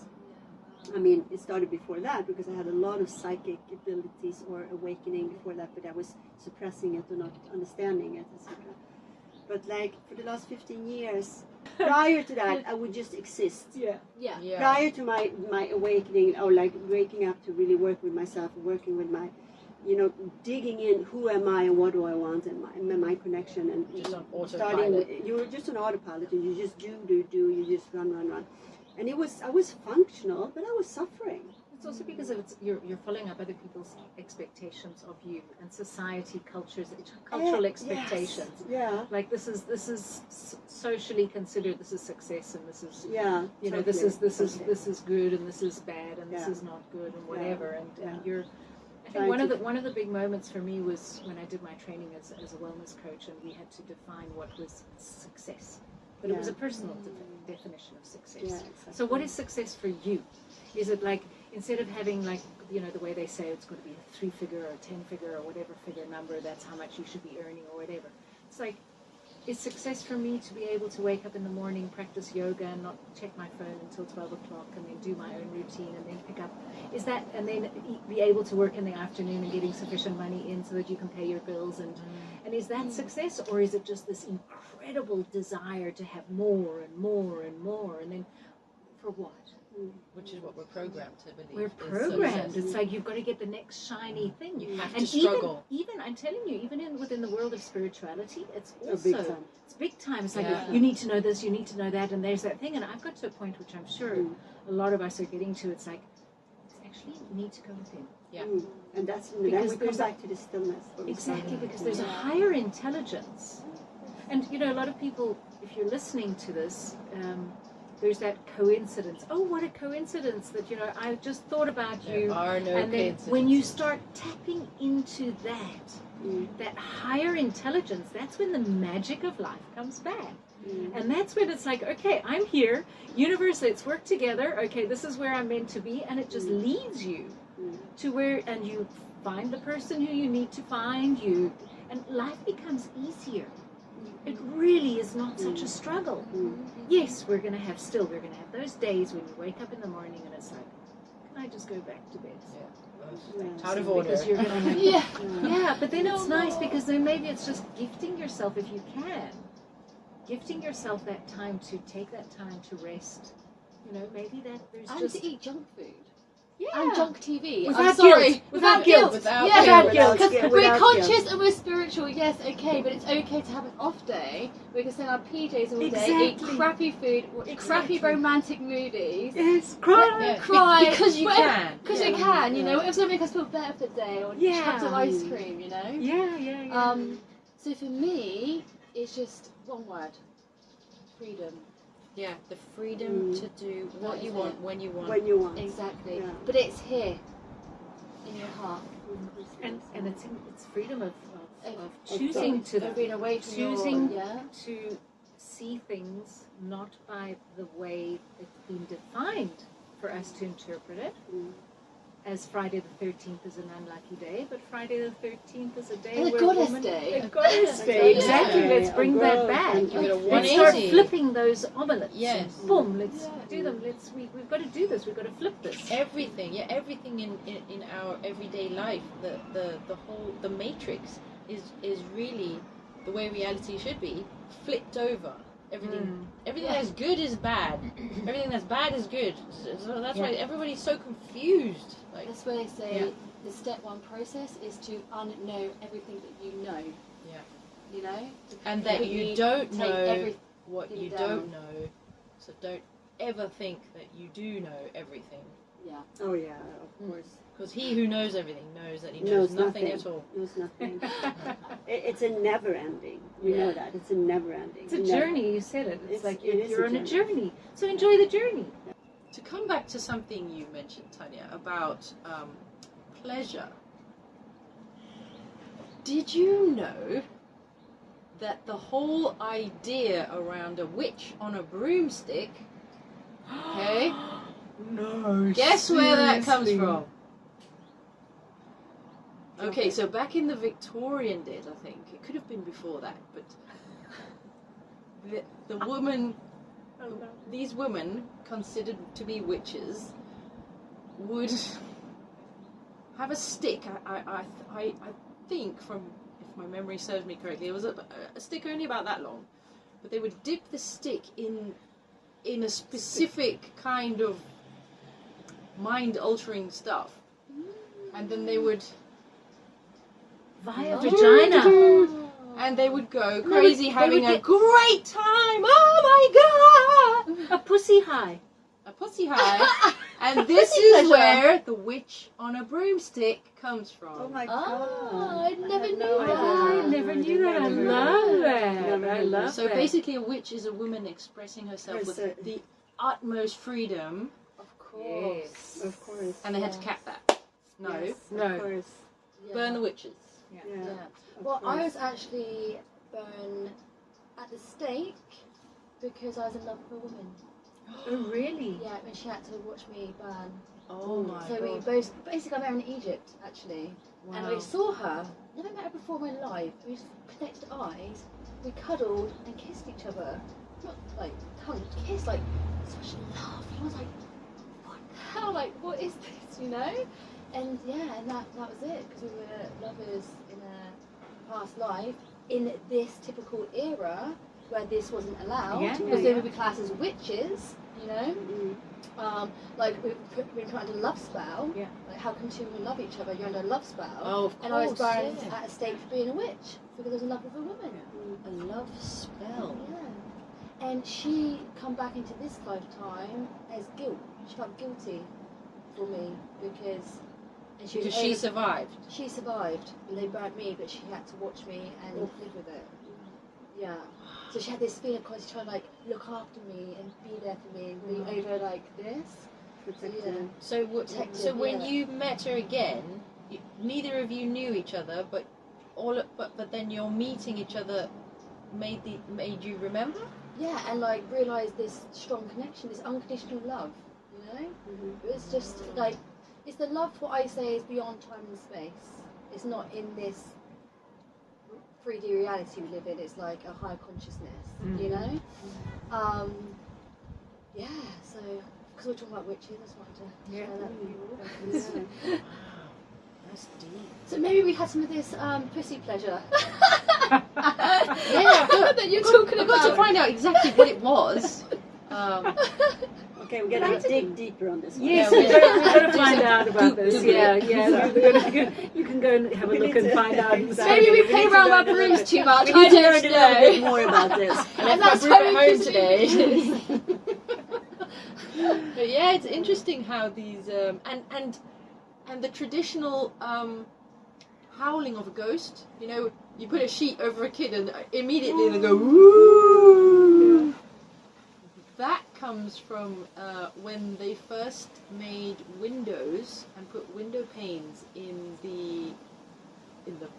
I mean, it started before that because I had a lot of psychic abilities or awakening before that, but I was suppressing it or not understanding it, etc. But like for the last 15 years, prior to that, I would just exist.
Yeah.
Prior to my awakening, or like waking up to really work with myself, working with my, digging in, who am I and what do I want, and my connection, and
Just on
starting
autopilot.
with, you were just on autopilot, and you just do, you just run, and I was functional, but I was suffering.
It's also because you're following up other people's expectations of you and society, cultural expectations.
Yes. Yeah.
Like this is socially considered. This is success, and this is
Totally.
this is good, and this is bad, and this is not good, and whatever. And you're. I think one of the big moments for me was when I did my training as a wellness coach, and we had to define what was success. But it was a personal definition of success.
Yeah, exactly.
So what is success for you? Is it like, instead of having like, the way they say it's going to be a 3-figure or a 10-figure or whatever figure number, that's how much you should be earning or whatever. It's like, is success for me to be able to wake up in the morning, practice yoga and not check my phone until 12 o'clock and then do my own routine and then pick up, and then be able to work in the afternoon and getting sufficient money in so that you can pay your bills, and is that success, or is it just this incredible desire to have more and more and more, and then for what?
Which is what we're programmed to believe.
We're
is
programmed.
success.
It's like you've got to get the next shiny thing.
You have
and
to struggle.
Even I'm telling you, even within the world of spirituality, it's also
big time.
it's big time. It's like
Yeah.
you need to know this, you need to know that, and there's that thing. And I've got to a point which I'm sure a lot of us are getting to. It's like it's actually you need to go within.
Yeah.
And that's
Because
then we come
there's
back to the stillness.
Exactly, because there's a higher intelligence. And, a lot of people, if you're listening to this, there's that coincidence. Oh, what a coincidence that, I just thought about you.
There are no
And then
coincidences.
when you start tapping into that higher intelligence, that's when the magic of life comes back. And that's when it's like, okay, I'm here. Universe, let's work together. Okay, this is where I'm meant to be. And it just leads you to where, and you find the person who you need to find, and life becomes easier. It really is not such a struggle. Yes, we're going to have those days when you wake up in the morning and it's like, can I just go back to bed?
Out of order.
Because you're going to have yeah, but then it's nice because then maybe it's just gifting yourself, if you can, gifting yourself that time to take that time to rest. Maybe that there's
And
just
to eat junk food.
yeah.
And junk TV.
Without
I'm sorry.
guilt. Without guilt.
Without
Yeah,
guilt.
because
Without
we're
guilt.
conscious and we're spiritual, yes, okay, but it's okay to have an off day. We can sit in our PJs all day, eat
Exactly.
crappy food, watch
Exactly.
crappy romantic movies,
Yes, cry.
Yeah.
cry.
Because you can.
Because we can, whatever's going to make us feel better for the day, or
Yeah.
have some ice cream,
Yeah.
So for me, it's just one word. Freedom.
Yeah, the freedom to do what
That
you
is
want,
it.
when you want.
Exactly.
Yeah.
But it's here, in your heart.
And it's freedom of
Of
choosing to
Of being away from
choosing
your,
to see things not by the way it's been defined for us to interpret it. As Friday the 13th is an unlucky day, but Friday the 13th is a day
And a
where
goddess
women,
day.
a goddess day, exactly.
Yeah.
Let's bring that back.
And
give it a
Let's start
180.
flipping those omelets.
Yes.
Boom. Let's do them. We've got to do this. We've got to flip this.
Everything in our everyday life, the matrix is really the way reality should be, flipped over. Everything that's good is bad. Everything that's bad is good. So that's why everybody's so confused. Like,
That's why they say the step one process is to unknow everything that you know.
Yeah. And that you don't know what you don't know. So don't ever think that you do know everything.
Yeah.
Oh yeah, of course.
Because he who knows everything knows that he knows nothing at all.
Knows nothing. It's a never ending. We know that. It's a never ending.
It's a journey. You said it. It's like
it is
you're
a
on a
journey.
journey. So enjoy the journey.
To come back to something you mentioned, Tania, about pleasure. Did you know that the whole idea around a witch on a broomstick, okay,
No.
guess where that comes from?
Okay, so back in the Victorian days, I think it could have been before that, but the woman, these women considered to be witches, would have a stick. I think, from if my memory serves me correctly, it was a stick only about that long, but they would dip the stick in a specific kind of mind-altering stuff, and then they would
via vagina,
and they would go crazy, having a great time. Oh my god!
a pussy high.
A pussy high, and this is where the witch on a broomstick comes from.
Oh my
Oh, I never knew
no
that.
I never knew that. I love it. I love
So
it.
basically, a witch is a woman expressing herself
Yes,
with the utmost freedom,
Of course.
Yes.
Of course.
and they had to cap that. No,
Yes,
No.
Of course.
Yeah.
burn the witches.
Yeah.
Yeah.
of
Well, I
course.
was actually burned at the stake because I was in love with a woman.
Oh, really?
Yeah, and she had to watch me burn.
Oh my
So we
god!
both, basically I met her in Egypt actually. And
Wow.
we saw her, never met her before in my life. We just connected eyes, we cuddled and kissed each other. Not like tongue, kissed, like such love. I was like, what the hell? Like, what is this, you know? And yeah, and that was it, because we were lovers in a past life, in this typical era where this wasn't allowed,
Yeah,
because
yeah,
they
yeah.
would be classed as witches, you know? Like we put under a love spell.
Yeah.
Like how can two women love each other? You're under a love spell.
Oh, of
And I was
course,
burned
yeah.
at a stake for being a witch because I was in love with a woman.
A love spell.
Yeah. And she come back into this lifetime as guilt. She felt guilty for me because. And she was
Because she
able-
survived.
She survived. And they burnt me, but she had to watch me and live with it. Yeah. So she had this feeling of constantly trying to like look after me and be there for me and be over like this.
Protected.
So,
Protected,
so when
yeah.
you met her again, neither of you knew each other, but but then your meeting each other made you remember.
Yeah, and like realise this strong connection, this unconditional love. You know, it's just like it's the love. What I say is beyond time and space. It's not in this 3D reality we live in. It's like a higher consciousness. You know. Yeah. So because we're talking about witches, I just wanted to share that with you all.
That's deep.
So maybe we had some of this pussy pleasure.
Yeah,
that you're talking
I've got to
about.
find out exactly what it was.
Okay, we're gonna dig deeper on this one.
Yes,
Yeah,
we've got to find out about this.
Google
Yeah,
it.
yeah. You can go and have a look and find out.
Maybe we play around our brooms too much.
We
I
need to learn
don't
a little bit
know.
more about this.
I left
that's
my broom
how
at
we
home
continue.
today. But yeah, it's interesting how these and the traditional howling of a ghost. You know, you put a sheet over a kid and immediately they go woo. That comes from when they first made windows and put window panes in the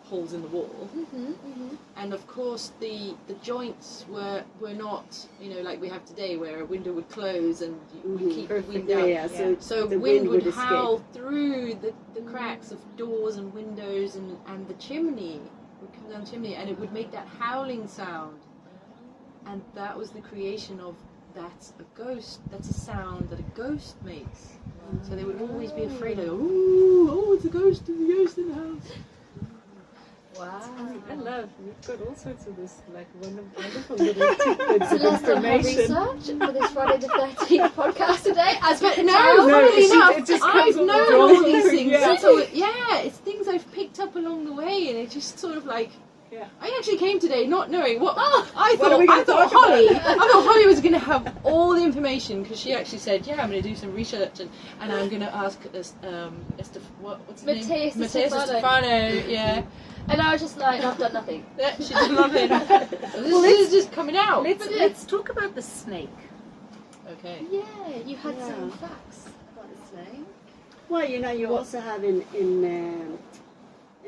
holes in the wall. And of course the joints were not, you know, like we have today where a window would close and you keep the wind out.
Yeah, so
So
the
wind would
escape.
howl through the cracks of doors and windows and the chimney would come down the chimney and it would make that howling sound. And that was the creation of that's a ghost. That's a sound that a ghost makes. So they would always be afraid of, ooh, oh, it's a ghost, there's a ghost in the house.
Wow.
I love. You've got all sorts of this, like wonderful little tidbits of
Celeste done her
information.
research for this Friday the 13th podcast today. As we can
No,
tell.
funnily enough,
it just
I've
comes all
known
drawn
all these
through,
things.
yeah.
Yeah, it's things I've picked up along the way, and it just sort of like.
Yeah.
I actually came today not knowing what. I
What are we gonna
thought
talk
Hollie.
about?
I thought Hollie was going to have all the information because she actually said, "Yeah, I'm going to do some research and I'm going to ask what's his name?
Matthias
Matthias
Stefano.
Stefano." Yeah,
And I was just like, I've done nothing.
yeah, she did love it. This is just coming out.
Let's talk about the snake.
Okay.
Yeah, you had
Yeah.
some facts about the snake.
Well, you know, you also have in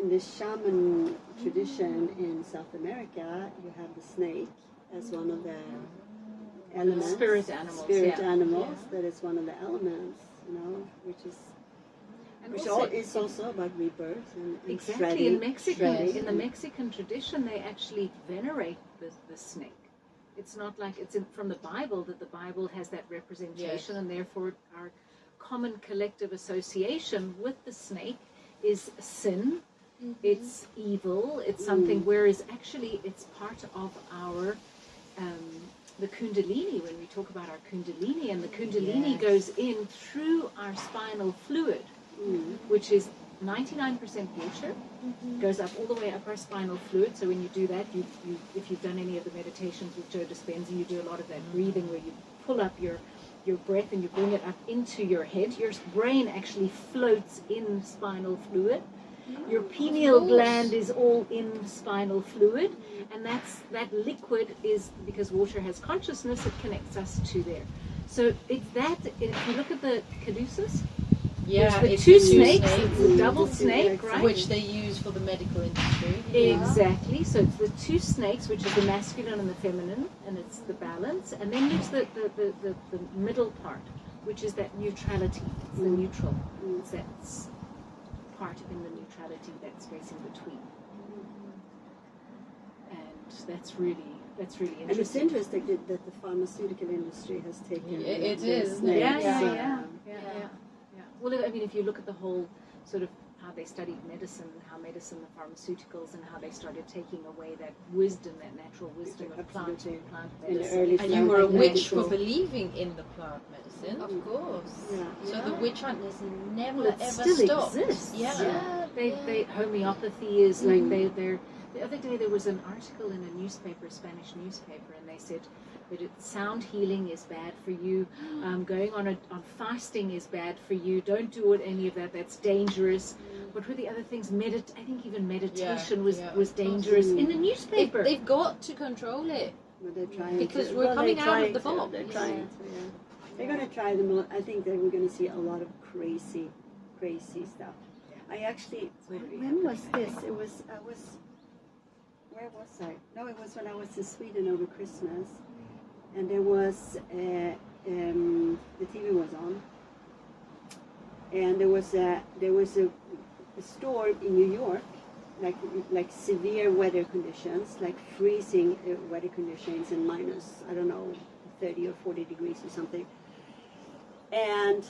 the shaman tradition in South America, you have the snake as one of the elements.
Spirit animals,
Spirit
yeah.
animals. That is one of the elements, you know, which is.
And
Which
also,
is also about rebirth and
exactly, in Mexico,
shredding.
in the Mexican tradition, they actually venerate the snake. It's not like it's from the Bible, that the Bible has that representation, and therefore our common collective association with the snake is sin, it's evil, it's something, whereas actually it's part of our the Kundalini. When we talk about our Kundalini, and the Kundalini goes in through our spinal fluid, which is 99% water, goes up all the way up our spinal fluid. So when you do that, you if you've done any of the meditations with Joe Dispenza, you do a lot of that breathing where you pull up your breath and you bring it up into your head. Your brain actually floats in spinal fluid. Your pineal gland is all in spinal fluid, and that liquid is, because water has consciousness, it connects us to there. So it's that, if you look at the caduceus,
Yeah,
the
it's
two
the
snakes,
snakes,
it's the double snake, right?
which they use for the medical industry.
Exactly. So it's the two snakes, which is the masculine and the feminine, and it's the balance. And then there's the middle part, which is that neutrality. It's the neutral. It's that part in the neutrality that space in between. And that's really interesting.
And it's interesting that the pharmaceutical industry has taken
It
the
is.
snakes.
Yeah. Well, I mean, if you look at the whole sort of how they studied medicine, how medicine, the pharmaceuticals, and how they started taking away that wisdom, that natural wisdom of plant
Absolutely. In the
medicine.
early
And you were a witch for
medical.
believing in the plant medicine.
Of course.
Yeah.
So the witch hunt has never
Well, it
ever
still
stopped.
exists.
Yeah.
They homeopathy is like they're. The other day there was an article in a newspaper, a Spanish newspaper, and they said that sound healing is bad for you. Going on fasting is bad for you. Don't do any of that. That's dangerous. What were the other things? I think even meditation was dangerous in the newspaper.
They've got to control it.
But they're trying
Because
to,
we're coming
they're
out of
trying
the
to,
bomb.
They're trying to, yeah. They're going to try them. I think that we're going to see a lot of crazy stuff. I actually, when was this? Where was I? No, it was when I was in Sweden over Christmas, and there was the TV was on, and there was a storm in New York, like severe weather conditions, like freezing weather conditions and minus, I don't know, 30 or 40 degrees or something. And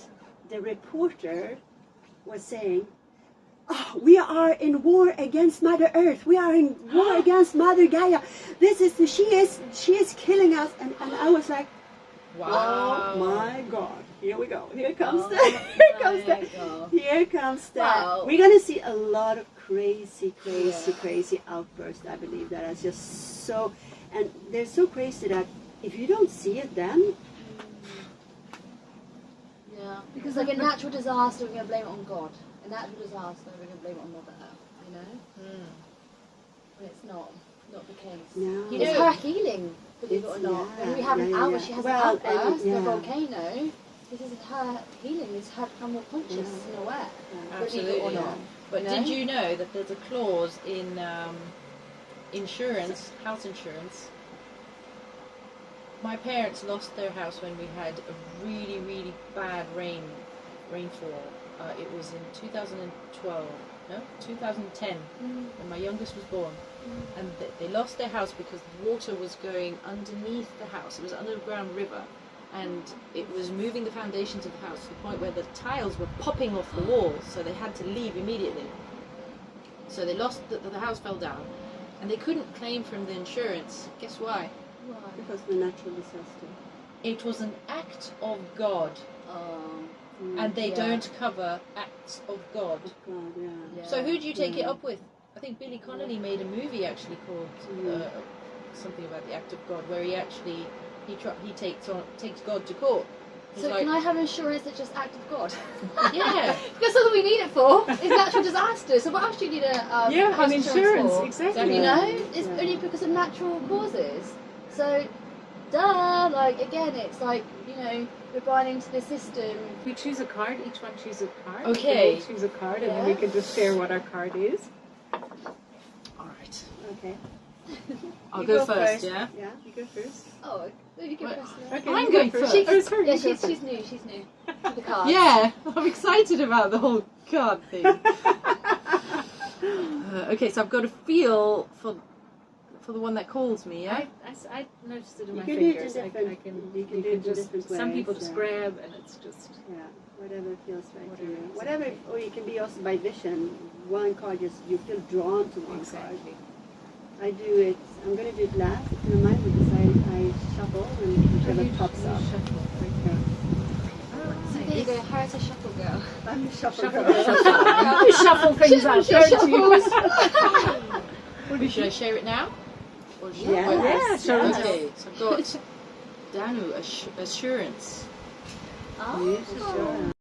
the reporter was saying, "Oh, we are in war against Mother Earth. We are in war against Mother Gaia. She is killing us." And I was like,
Wow.
"Oh my God! Here we go. Here comes
Wow.
We're gonna see a lot of crazy outbursts. I believe that is just so, and they're so crazy that if you don't see it, then
Because like a natural disaster, we're going to blame it on God. A natural disaster, we're going to blame it on Mother Earth, you know? And it's not the case.
no.
It's her healing, believe it or not. When we have an outburst, she has an outburst, a volcano. This is her healing. It's her become more conscious and aware. Believe it or not.
But did you know that there's a clause in insurance, house insurance? My parents lost their house when we had a really, really bad rainfall. It was in 2010, when my youngest was born. And they lost their house because the water was going underneath the house. It was an underground river, and it was moving the foundations of the house to the point where the tiles were popping off the walls, so they had to leave immediately. So they lost, the house fell down, and they couldn't claim from the insurance. Guess why?
Because of the natural disaster.
It was an act of God, and they don't cover acts of God.
God, yeah.
So who do you take it up with? I think Billy Connolly made a movie actually called something about the act of God, where he takes God to court. He's
So
like,
can I have insurance that's just act of God?
Yeah.
Because that's all we need it for is natural disasters. So what else do you need a house insurance for?
exactly.
You know, it's only because of natural causes. So, like again, it's like, you know, we're buying into the system.
We choose a card. Each one choose a card.
Okay.
We can all choose a card, and then we can just share what our card is.
all right.
Okay.
I'll
You
go first, yeah?
Yeah, you go first.
Oh, you go
Wait.
first.
Okay,
I'm
you
going
go
first.
She's
You go
she's new. She's new. With the cards.
Yeah, I'm excited about the whole card thing. Okay, so I've got a feel for the one that calls me, yeah?
I noticed it in
You
my
can do it
fingers.
in different- you can do it in
just,
different
some people
ways,
just
yeah.
grab and it's just,
Yeah, whatever feels right to
Whatever
you.
is
Whatever,
okay.
or you can be also by vision. One card, just you feel drawn to one
exactly.
card. I do it. I'm going to do it last, if you don't mind, because I shuffle and whichever pops up. Okay.
So there you go. Harriet's a shuffle girl.
I'm a shuffle
Shuffle,
girl.
you shuffle things up,
She
don't you?
shuffles.
Should I share it now? Or should
Yes,
I-
yes,
show it.
Okay, so I've got Danu, assurance.
Oh.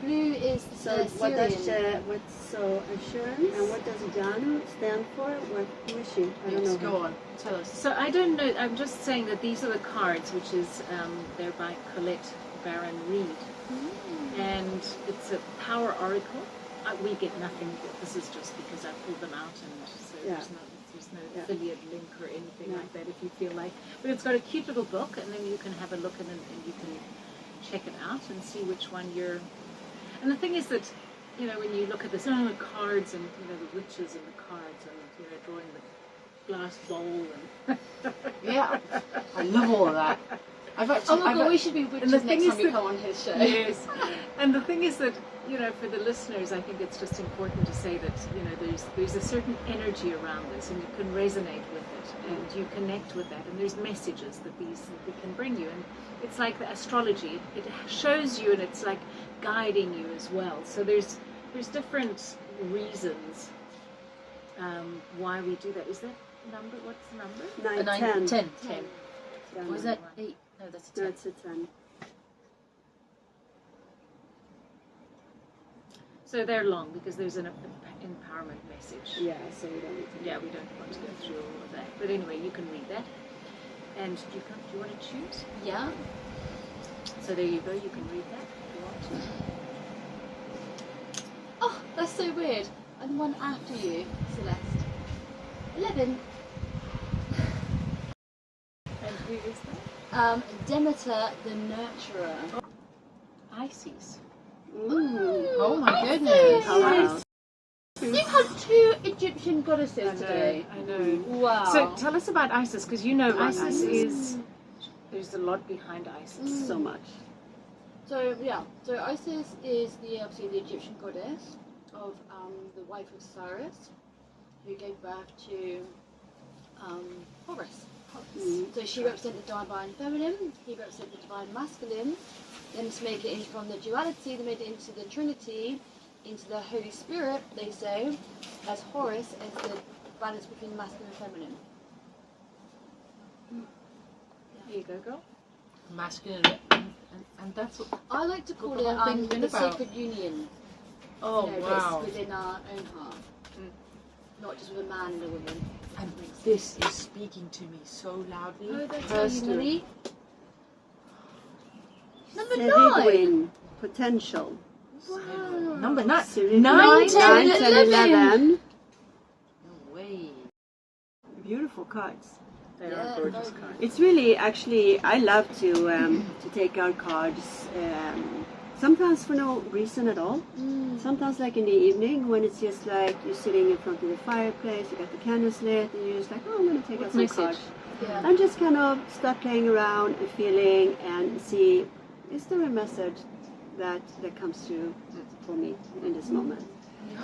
Blue is
So
the
what does
Syrian.
what's so assurance and what does Janu stand for? What who is she? I don't
Yes,
know.
go on, tell us.
So I don't know, I'm just saying that these are the cards, which is, they're by Colette Baron Reed. And it's a power oracle. We get nothing. This is just because I pulled them out, and so there's no
Yeah.
affiliate link or anything
No.
like that if you feel like. But it's got a cute little book, and then you can have a look and you can check it out and see which one you're. And the thing is that, you know, when you look at this, cards and the witches and the cards and drawing the glass bowl and.
Yeah, I love all of that. I've actually,
Oh my god, we should be witches
the thing
next
is
time you
that-
come on his show.
Yes, and the thing is that for the listeners, I think it's just important to say that there's a certain energy around this, and you can resonate with it, and you connect with that, and there's messages that these can bring you, and it's like the astrology. It shows you, and it's like guiding you as well. So there's different reasons why we do that. Is that number? What's the number?
9, 10.
10.
Janu.
Or is that 8? No, that's a
No,
10.
it's a 10.
So they're long because there's an empowerment message.
Yeah, so we don't need to.
Yeah, we don't want to go through all of that. But anyway, you can read that. And do you want to choose?
Yeah.
So there you go, you can read that if you want to.
Oh, that's so weird. I'm the one after you, Celeste. 11.
And who is that?
Demeter the Nurturer.
Isis.
Ooh.
Oh my goodness.
Oh, wow.
You had 2 Egyptian goddesses today.
I know.
Wow.
So tell us about Isis, because
About
Isis
Isis.
is, there's a lot behind Isis.
So much.
So Isis is obviously the Egyptian goddess of the wife of Cyrus, who gave birth to Horus. So she represents the divine feminine, he represents the divine masculine. Then to make it from the duality, they made it into the Trinity, into the Holy Spirit, they say, as Horus as the balance between masculine and feminine.
There you go, girl.
Masculine, and that's what.
I like to call
What the whole thing's
it
been
the
about.
sacred union.
Oh,
That's
wow.
within our own heart. Not just with a man and a woman.
And this is speaking to me so loudly.
Oh, that's
personally.
Number
Ceridwen, potential.
Wow.
Number 9.
Ceridwen,
9, 10,
9, 10, 11.
No way.
Beautiful cards.
They
Yeah,
are gorgeous
very
cards.
It's really, actually, I love to take out cards. Sometimes for no reason at all. Sometimes like in the evening when it's just like you're sitting in front of the fireplace, you got the candles lit, and you're just like, oh, I'm going to take out some
message?
cards.
Yeah.
And just kind of start playing around and feeling and see, is there a message that comes through for me in this moment?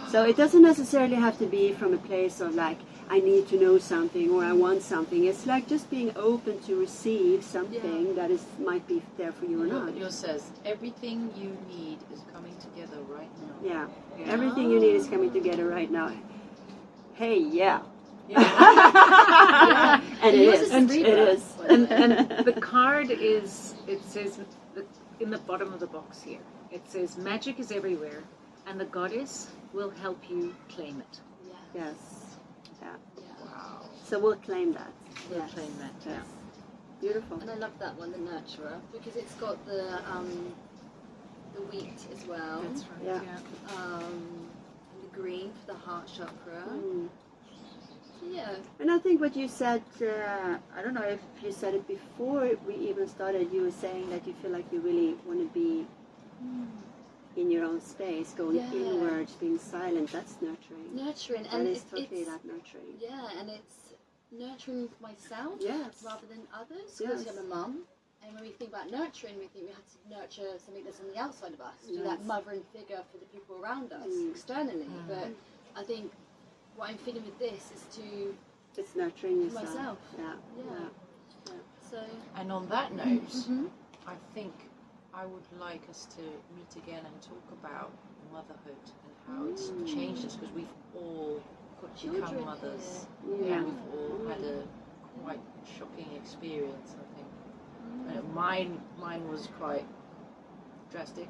So it doesn't necessarily have to be from a place of like, I need to know something or I want something. It's like just being open to receive something that might be there for you or not.
Yours says, everything you need is coming together right now.
Yeah, everything you need is coming together right now. Hey, yeah. And it is.
And
It is.
And the card is, it says in the bottom of the box here, it says magic is everywhere and the goddess will help you claim it.
Yes. Yeah.
Wow.
So we'll claim that.
We'll
Yes.
claim that, yeah.
Yes. Beautiful.
And I love that one, the nurturer, because it's got the wheat as well.
That's right,
Yeah.
yeah.
And the green for the heart chakra.
Mm.
Yeah.
And I think what you said, I don't know if you said it before we even started, you were saying that you feel like you really want to be in your own space, going inwards, being silent. That's nurturing.
Nurturing.
That
And
is totally that nurturing.
Yeah, and it's nurturing myself rather than others. Because I'm a mum. And when we think about nurturing, we think we have to nurture something that's on the outside of us, do that mothering figure for the people around us externally. But I think what I'm feeling with this is to
it's nurturing yourself.
myself.
Yeah.
So.
And on that note, I think I would like us to meet again and talk about motherhood and how it's changed us, because we've all become mothers. And we've all had a quite shocking experience, I think. Mine was quite drastic.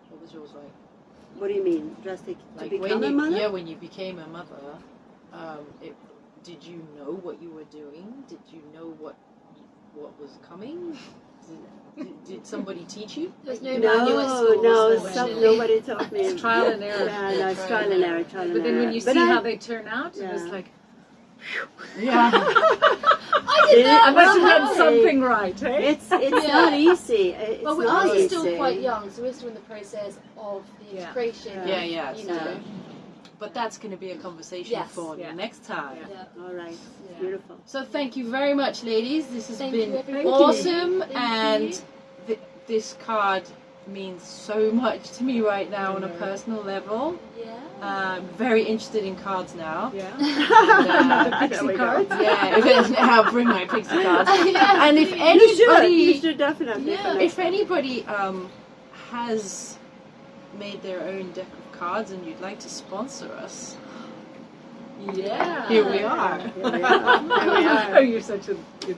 What was yours like?
What do you mean, drastic?
Like
to become a mother?
Yeah, when you became a mother, did you know what you were doing? Did you know what was coming? Did somebody teach you?
There's no manual at school.
Nobody taught me.
It's trial and error.
Yeah, no, it's trial and error.
But then when you see how they turn out, it was like,
yeah.
I must have done something right, eh?
It's not easy. It's
But
not
we're
easy.
still quite young, so we're still in the process of the integration.
Yeah.
You know.
But that's going to be a conversation for next time.
Yeah.
All right. Beautiful.
So thank you very much, ladies. This has
Thank
been
you, everybody.
awesome,
Thank
and
you.
this card means so much to me right now on a personal level.
Yeah.
I'm very interested in cards now.
Yeah.
And,
Pixie cards.
Yeah, I'll bring my pixie cards.
Yeah.
And if
You
anybody,
should definitely.
if anybody has made their own deck of cards and you'd like to sponsor us, here we are.
Oh, you're such a good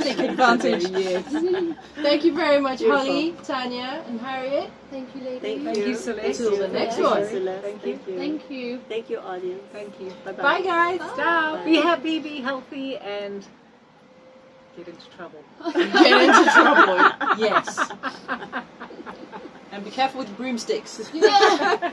Take advantage.
Yes.
Thank you very much,
Beautiful.
Hollie, Tanya, and Harriet.
Thank you, ladies.
Thank
Thank
you.
you, Celeste.
Until the next one.
Celeste.
Thank you.
Thank you.
Thank you, audience.
Thank you.
Bye-bye.
Bye, guys.
Ciao. Be happy, be healthy, and get into trouble.
Get into trouble. Yes. And be careful with broomsticks.
Yeah.